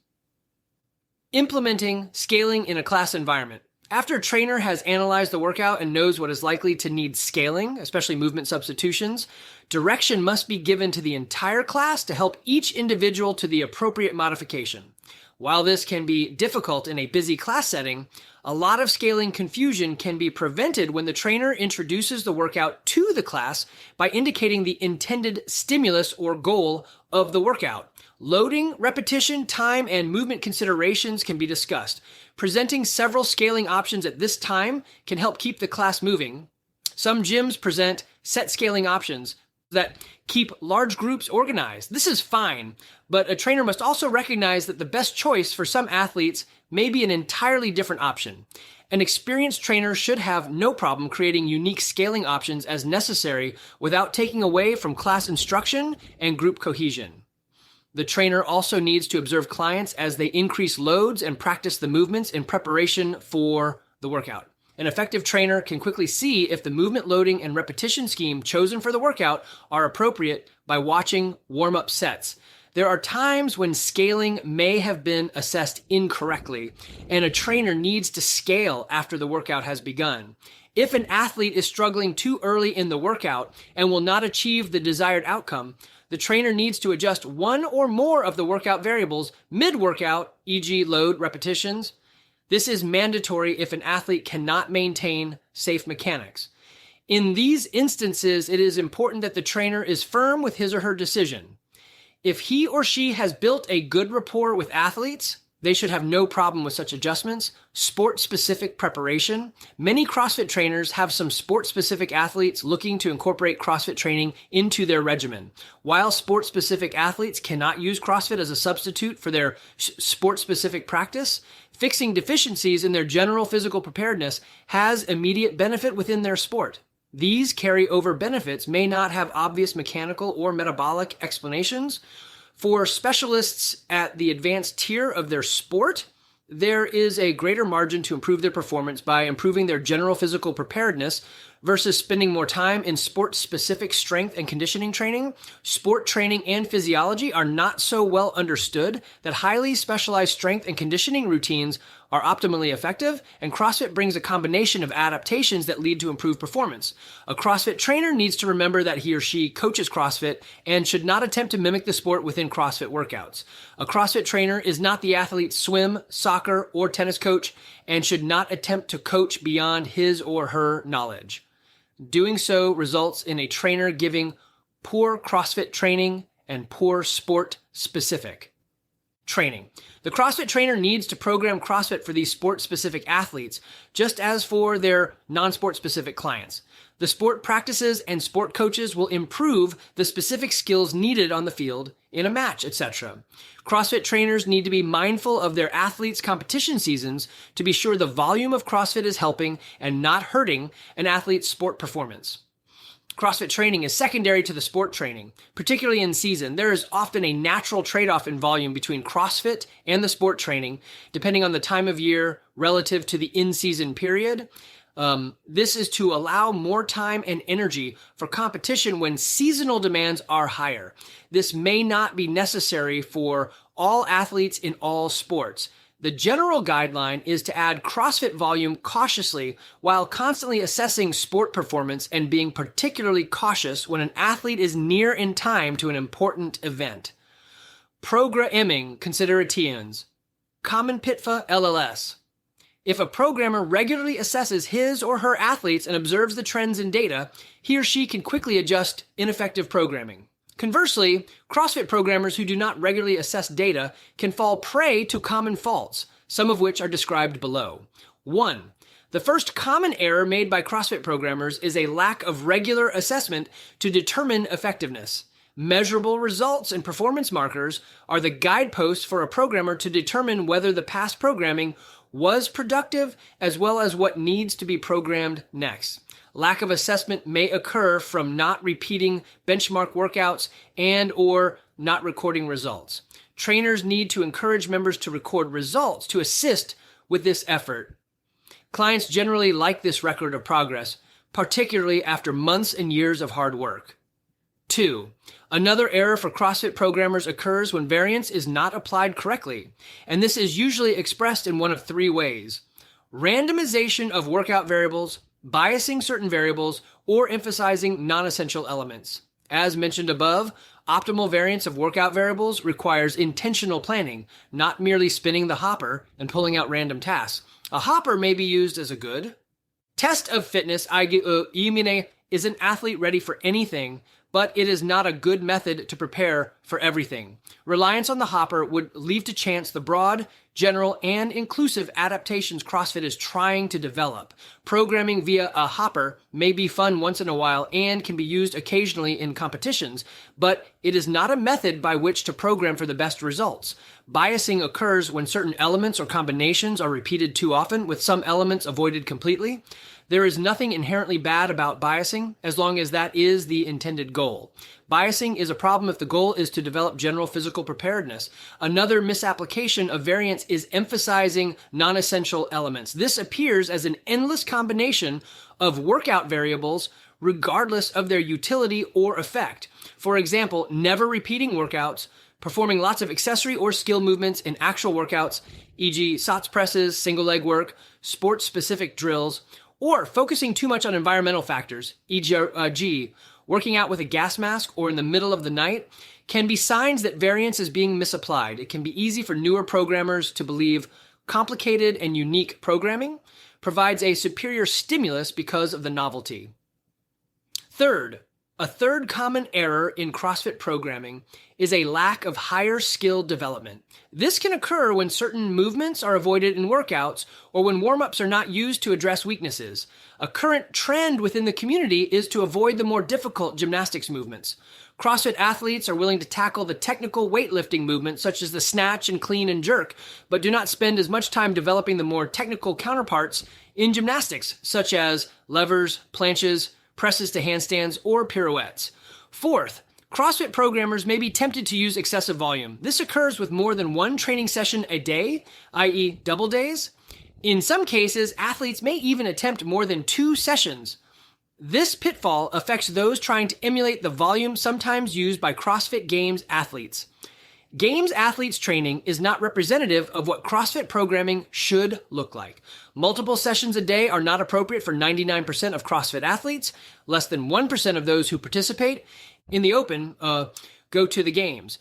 Speaker 1: Implementing scaling in a class environment. After a trainer has analyzed the workout and knows what is likely to need scaling, especially movement substitutions, direction must be given to the entire class to help each individual to the appropriate modification. While this can be difficult in a busy class setting, a lot of scaling confusion can be prevented when the trainer introduces the workout to the class by indicating the intended stimulus or goal of the workout. Loading, repetition, time, and movement considerations can be discussed. Presenting several scaling options at this time can help keep the class moving. Some gyms present set scaling options that keep large groups organized. This is fine, but a trainer must also recognize that the best choice for some athletes may be an entirely different option. An experienced trainer should have no problem creating unique scaling options as necessary without taking away from class instruction and group cohesion. The trainer also needs to observe clients as they increase loads and practice the movements in preparation for the workout. An effective trainer can quickly see if the movement loading and repetition scheme chosen for the workout are appropriate by watching warm-up sets. There are times when scaling may have been assessed incorrectly, and a trainer needs to scale after the workout has begun. If an athlete is struggling too early in the workout and will not achieve the desired outcome, the trainer needs to adjust one or more of the workout variables mid-workout, e.g. load, repetitions. This is mandatory if an athlete cannot maintain safe mechanics. In these instances, it is important that the trainer is firm with his or her decision. If he or she has built a good rapport with athletes, they should have no problem with such adjustments. Sport-specific preparation. Many CrossFit trainers have some sport-specific athletes looking to incorporate CrossFit training into their regimen. While sport-specific athletes cannot use CrossFit as a substitute for their sport-specific practice, fixing deficiencies in their general physical preparedness has immediate benefit within their sport. These carry-over benefits may not have obvious mechanical or metabolic explanations. For specialists at the advanced tier of their sport, there is a greater margin to improve their performance by improving their general physical preparedness versus spending more time in sport-specific strength and conditioning training. Sport training and physiology are not so well understood that highly specialized strength and conditioning routines are optimally effective, and CrossFit brings a combination of adaptations that lead to improved performance. A CrossFit trainer needs to remember that he or she coaches CrossFit and should not attempt to mimic the sport within CrossFit workouts. A CrossFit trainer is not the athlete's swim, soccer, or tennis coach and should not attempt to coach beyond his or her knowledge. Doing so results in a trainer giving poor CrossFit training and poor sport-specific training. The CrossFit trainer needs to program CrossFit for these sport-specific athletes, just as for their non-sport-specific clients. The sport practices and sport coaches will improve the specific skills needed on the field, in a match, etc. CrossFit trainers need to be mindful of their athletes' competition seasons to be sure the volume of CrossFit is helping and not hurting an athlete's sport performance. CrossFit training is secondary to the sport training, particularly in season. There is often a natural trade-off in volume between CrossFit and the sport training, depending on the time of year relative to the in-season period. This is to allow more time and energy for competition when seasonal demands are higher. This may not be necessary for all athletes in all sports. The general guideline is to add CrossFit volume cautiously while constantly assessing sport performance and being particularly cautious when an athlete is near in time to an important event. Programming considerations. Common pitfall LLS. If a programmer regularly assesses his or her athletes and observes the trends in data, he or she can quickly adjust ineffective programming. Conversely, CrossFit programmers who do not regularly assess data can fall prey to common faults, some of which are described below. 1. The first common error made by CrossFit programmers is a lack of regular assessment to determine effectiveness. Measurable results and performance markers are the guideposts for a programmer to determine whether the past programming was productive as well as what needs to be programmed next. Lack of assessment may occur from not repeating benchmark workouts and or not recording results. Trainers need to encourage members to record results to assist with this effort. Clients generally like this record of progress, particularly after months and years of hard work. 2. Another error for CrossFit programmers occurs when variance is not applied correctly, and this is usually expressed in one of 3 ways: randomization of workout variables, biasing certain variables, or emphasizing non-essential elements. As mentioned above, optimal variance of workout variables requires intentional planning, not merely spinning the hopper and pulling out random tasks. A hopper may be used as a good test of fitness, is an athlete ready for anything, but it is not a good method to prepare for everything. Reliance on the hopper would leave to chance the broad, general, and inclusive adaptations CrossFit is trying to develop. Programming via a hopper may be fun once in a while and can be used occasionally in competitions, but it is not a method by which to program for the best results. Biasing occurs when certain elements or combinations are repeated too often, with some elements avoided completely. There is nothing inherently bad about biasing, as long as that is the intended goal. Biasing is a problem if the goal is to develop general physical preparedness. Another misapplication of variance is emphasizing non-essential elements. This appears as an endless combination of workout variables regardless of their utility or effect. For example, never repeating workouts, performing lots of accessory or skill movements in actual workouts, e.g. SOTS presses, single leg work, sports-specific drills, or focusing too much on environmental factors, e.g. working out with a gas mask or in the middle of the night, can be signs that variance is being misapplied. It can be easy for newer programmers to believe complicated and unique programming provides a superior stimulus because of the novelty. Third, a third common error in CrossFit programming is a lack of higher skill development. This can occur when certain movements are avoided in workouts or when warm-ups are not used to address weaknesses. A current trend within the community is to avoid the more difficult gymnastics movements. CrossFit athletes are willing to tackle the technical weightlifting movements such as the snatch and clean and jerk, but do not spend as much time developing the more technical counterparts in gymnastics such as levers, planches, presses to handstands, or pirouettes. Fourth, CrossFit programmers may be tempted to use excessive volume. This occurs with more than one training session a day, i.e. double days. In some cases, athletes may even attempt more than 2 sessions. This pitfall affects those trying to emulate the volume sometimes used by CrossFit Games athletes. Games athletes training is not representative of what CrossFit programming should look like. Multiple sessions a day are not appropriate for 99% of CrossFit athletes. Less than 1% of those who participate in the open go to the games.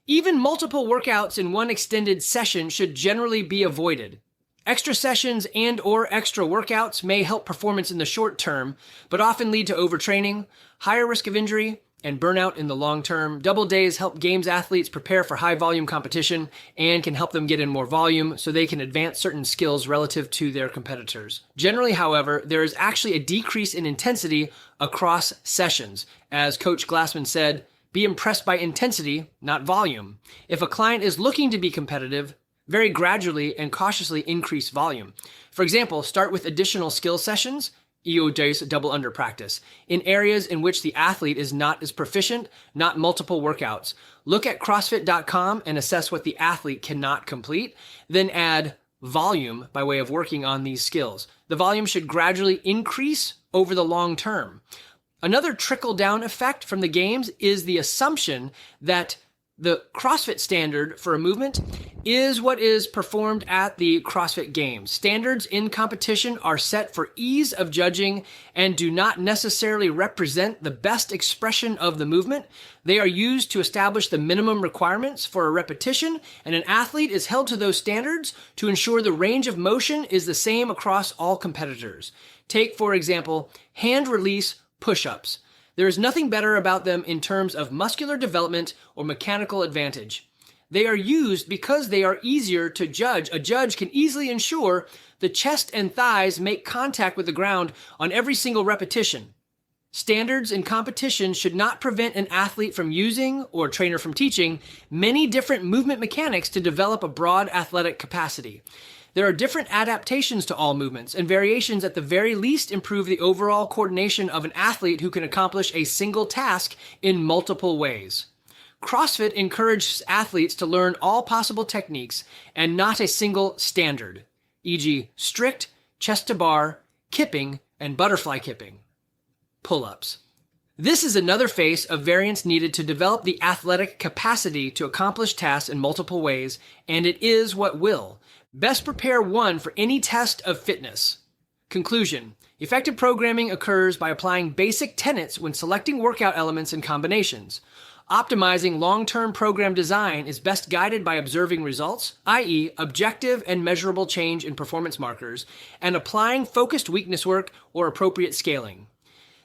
Speaker 1: Even multiple workouts in one extended session should generally be avoided. Extra sessions and/or extra workouts may help performance in the short term, but often lead to overtraining, higher risk of injury, and burnout in the long term. Double days help Games athletes prepare for high volume competition and can help them get in more volume so they can advance certain skills relative to their competitors. Generally, however, there is actually a decrease in intensity across sessions. As Coach Glassman said, be impressed by intensity, not volume. If a client is looking to be competitive, very gradually and cautiously increase volume. For example, start with additional skill sessions, EOJ's double under practice, in areas in which the athlete is not as proficient, not multiple workouts. Look at CrossFit.com and assess what the athlete cannot complete, then add volume by way of working on these skills. The volume should gradually increase over the long term. Another trickle-down effect from the games is the assumption that the CrossFit standard for a movement is what is performed at the CrossFit Games. Standards in competition are set for ease of judging and do not necessarily represent the best expression of the movement. They are used to establish the minimum requirements for a repetition, and an athlete is held to those standards to ensure the range of motion is the same across all competitors. Take, for example, hand release push-ups. There is nothing better about them in terms of muscular development or mechanical advantage. They are used because they are easier to judge. A judge can easily ensure the chest and thighs make contact with the ground on every single repetition. Standards in competition should not prevent an athlete from using, or a trainer from teaching, many different movement mechanics to develop a broad athletic capacity. There are different adaptations to all movements, and variations at the very least improve the overall coordination of an athlete who can accomplish a single task in multiple ways. CrossFit encourages athletes to learn all possible techniques and not a single standard, e.g. strict, chest to bar, kipping, and butterfly kipping. Pull-ups. This is another phase of variance needed to develop the athletic capacity to accomplish tasks in multiple ways, and it is what will best prepare one for any test of fitness. Conclusion. Effective programming occurs by applying basic tenets when selecting workout elements and combinations. Optimizing long-term program design is best guided by observing results, i.e. objective and measurable change in performance markers, and applying focused weakness work or appropriate scaling.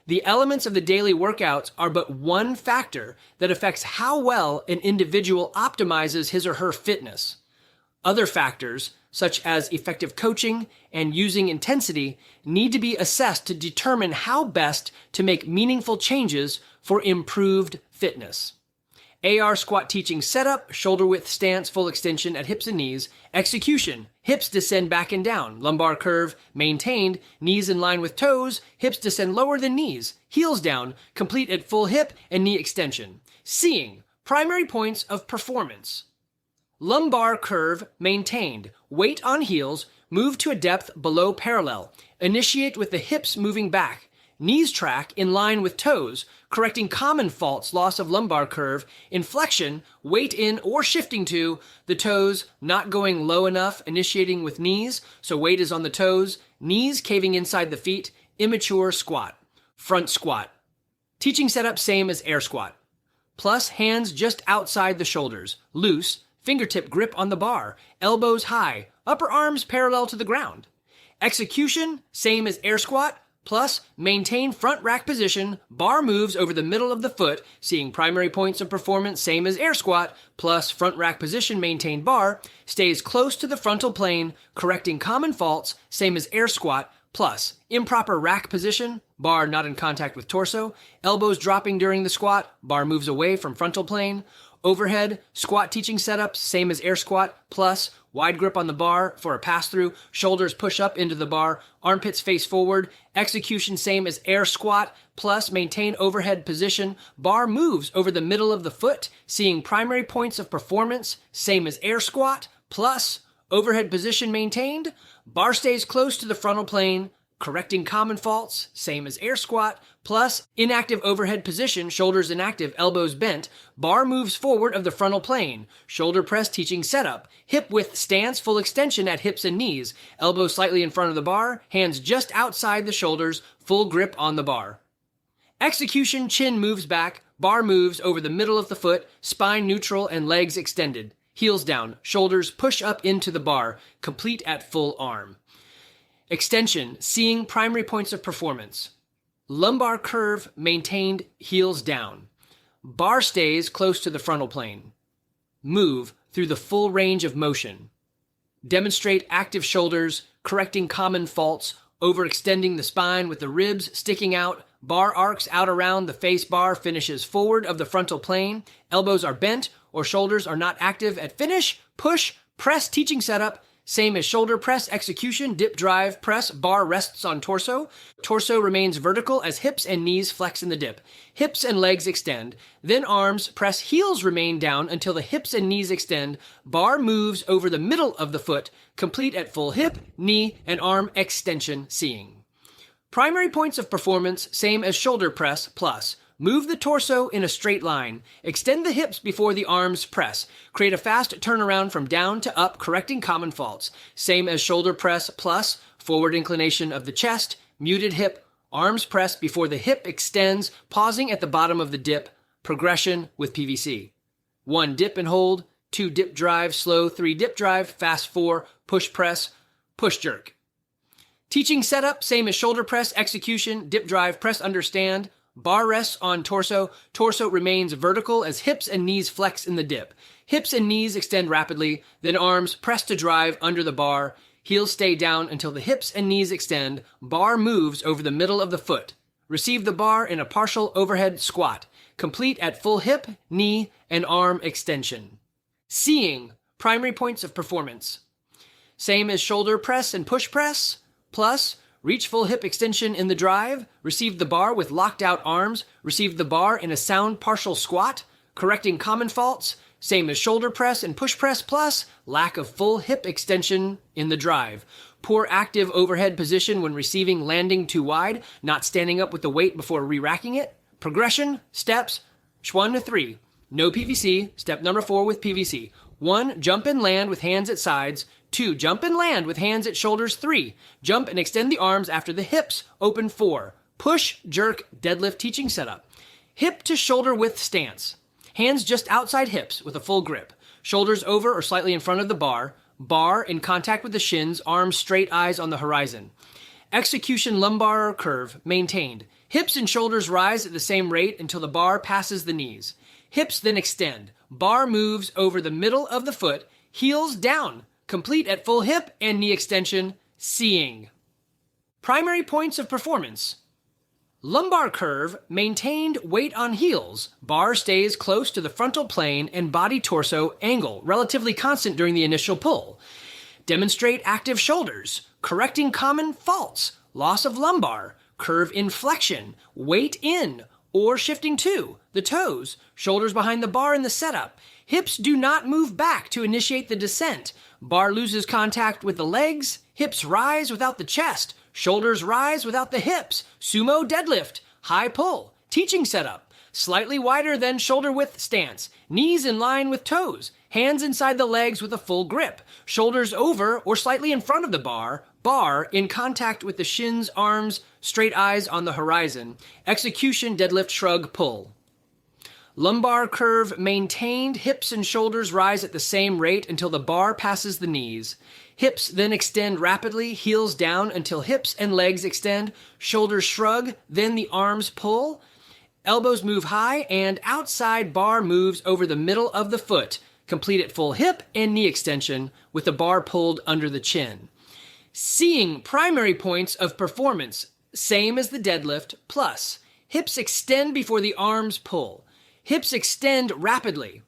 Speaker 1: The elements of the daily workouts are but one factor that affects how well an individual optimizes his or her fitness. Other factors, such as effective coaching and using intensity, need to be assessed to determine how best to make meaningful changes for improved fitness. AR squat teaching setup, shoulder width stance, full extension at hips and knees. Execution, hips descend back and down. Lumbar curve maintained, knees in line with toes, hips descend lower than knees. Heels down, complete at full hip and knee extension. Seeing, primary points of performance. Lumbar curve maintained. Weight on heels. Move to a depth below parallel. Initiate with the hips moving back. Knees track in line with toes, correcting common faults, loss of lumbar curve. Inflection, weight in or shifting to the toes, not going low enough, initiating with knees, so weight is on the toes, knees caving inside the feet. Immature squat. Front squat. Teaching setup same as air squat. Plus hands just outside the shoulders, loose, fingertip grip on the bar, elbows high, upper arms parallel to the ground. Execution, same as air squat, plus maintain front rack position, bar moves over the middle of the foot, seeing primary points of performance, same as air squat, plus front rack position, maintained bar, stays close to the frontal plane, correcting common faults, same as air squat, plus improper rack position, bar not in contact with torso, elbows dropping during the squat, bar moves away from frontal plane, overhead, squat teaching setups, same as air squat, plus wide grip on the bar for a pass-through, shoulders push up into the bar, armpits face forward, execution same as air squat, plus maintain overhead position, bar moves over the middle of the foot, seeing primary points of performance, same as air squat, plus overhead position maintained, bar stays close to the frontal plane, correcting common faults, same as air squat, plus inactive overhead position, shoulders inactive, elbows bent, bar moves forward of the frontal plane, shoulder press teaching setup, hip width stance, full extension at hips and knees, elbows slightly in front of the bar, hands just outside the shoulders, full grip on the bar. Execution, chin moves back, bar moves over the middle of the foot, spine neutral and legs extended, heels down, shoulders push up into the bar, complete at full arm. Extension, seeing primary points of performance. Lumbar curve maintained, heels down. Bar stays close to the frontal plane. Move through the full range of motion. Demonstrate active shoulders, correcting common faults, overextending the spine with the ribs sticking out, bar arcs out around the face bar, finishes forward of the frontal plane, elbows are bent or shoulders are not active at finish, push, press teaching setup, same as shoulder press, execution, dip drive, press, bar rests on torso. Torso remains vertical as hips and knees flex in the dip. Hips and legs extend. Then arms, press, heels remain down until the hips and knees extend. Bar moves over the middle of the foot, complete at full hip, knee, and arm extension seeing. Primary points of performance, same as shoulder press, plus. Move the torso in a straight line. Extend the hips before the arms press. Create a fast turnaround from down to up, correcting common faults. Same as shoulder press plus forward inclination of the chest, muted hip, arms press before the hip extends, pausing at the bottom of the dip. Progression with PVC. 1 dip and hold, 2 dip drive, slow, 3 dip drive, fast 4, push press, push jerk. Teaching setup, same as shoulder press, execution, dip drive, press understand. Bar rests on torso. Torso remains vertical as hips and knees flex in the dip. Hips and knees extend rapidly, then arms press to drive under the bar. Heels stay down until the hips and knees extend. Bar moves over the middle of the foot. Receive the bar in a partial overhead squat, complete at full hip, knee, and arm extension. Seeing primary points of performance. Same as shoulder press and push press, plus reach full hip extension in the drive, receive the bar with locked out arms, receive the bar in a sound partial squat, correcting common faults, same as shoulder press and push press plus, lack of full hip extension in the drive. Poor active overhead position when receiving, landing too wide, not standing up with the weight before re-racking it. Progression, steps, 1 to 3. No PVC, step number 4 with PVC. 1, jump and land with hands at sides. 2, jump and land with hands at shoulders. 3, jump and extend the arms after the hips, open. 4, push, jerk, deadlift teaching setup. Hip to shoulder width stance. Hands just outside hips with a full grip. Shoulders over or slightly in front of the bar. Bar in contact with the shins, arms straight, eyes on the horizon. Execution lumbar curve maintained. Hips and shoulders rise at the same rate until the bar passes the knees. Hips then extend. Bar moves over the middle of the foot, heels down, complete at full hip and knee extension, seeing. Primary points of performance. Lumbar curve, maintained weight on heels. Bar stays close to the frontal plane and body torso angle, relatively constant during the initial pull. Demonstrate active shoulders, correcting common faults, loss of lumbar, curve inflection, weight in or shifting to the toes, shoulders behind the bar in the setup. Hips do not move back to initiate the descent. Bar loses contact with the legs, Hips rise without the chest. Shoulders rise without the hips. Sumo deadlift. High pull. Teaching setup. Slightly wider than shoulder width stance. Knees in line with toes. Hands inside the legs with a full grip. Shoulders over or slightly in front of the bar. Bar in contact with the shins, arms, straight eyes on the horizon. Execution deadlift shrug pull. Lumbar curve maintained. Hips and shoulders rise at the same rate until the bar passes the knees. Hips then extend rapidly, heels down until hips and legs extend. Shoulders shrug, then the arms pull. Elbows move high and outside bar moves over the middle of the foot. Complete at full hip and knee extension with the bar pulled under the chin. Seeing primary points of performance, same as the deadlift, plus hips extend before the arms pull. Hips extend rapidly.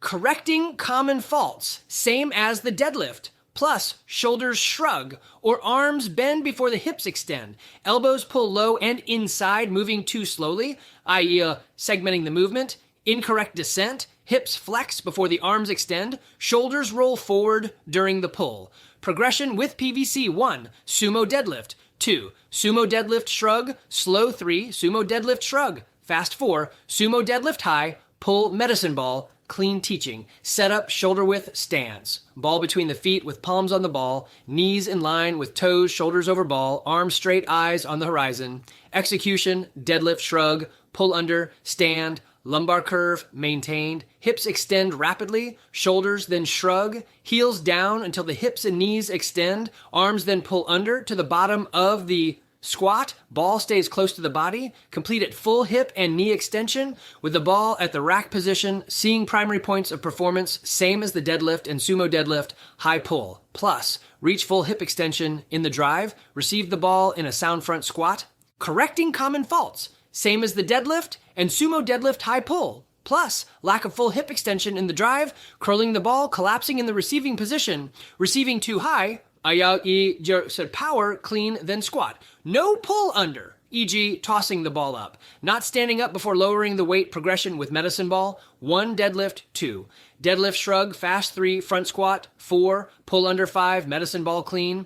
Speaker 1: Correcting common faults, same as the deadlift, plus shoulders shrug or arms bend before the hips extend. Elbows pull low and inside, moving too slowly, i.e. segmenting the movement. Incorrect descent, hips flex before the arms extend. Shoulders roll forward during the pull. Progression with PVC: 1. Sumo deadlift. 2. Sumo deadlift shrug. Slow 3. Sumo deadlift shrug. Fast 4. Sumo deadlift high. Pull medicine ball. Clean teaching. Setup shoulder width stance. Ball between the feet with palms on the ball. Knees in line with toes, shoulders over ball. Arms straight, eyes on the horizon. Execution deadlift shrug. Pull under. Stand. Lumbar curve maintained. Hips extend rapidly. Shoulders then shrug. Heels down until the hips and knees extend. Arms then pull under to the bottom of the squat. Ball stays close to the body. Complete at full hip and knee extension with the ball at the rack position. Seeing primary points of performance, same as the deadlift and sumo deadlift. High pull. Plus, reach full hip extension in the drive. Receive the ball in a sound front squat. Correcting common faults, same as the deadlift and sumo deadlift high pull. Plus, lack of full hip extension in the drive, curling the ball, collapsing in the receiving position, receiving too high, power, clean, then squat. No pull under, e.g. tossing the ball up. Not standing up before lowering the weight progression with medicine ball. 1 deadlift, 2. Deadlift shrug, fast 3, front squat, 4, pull under 5, medicine ball clean.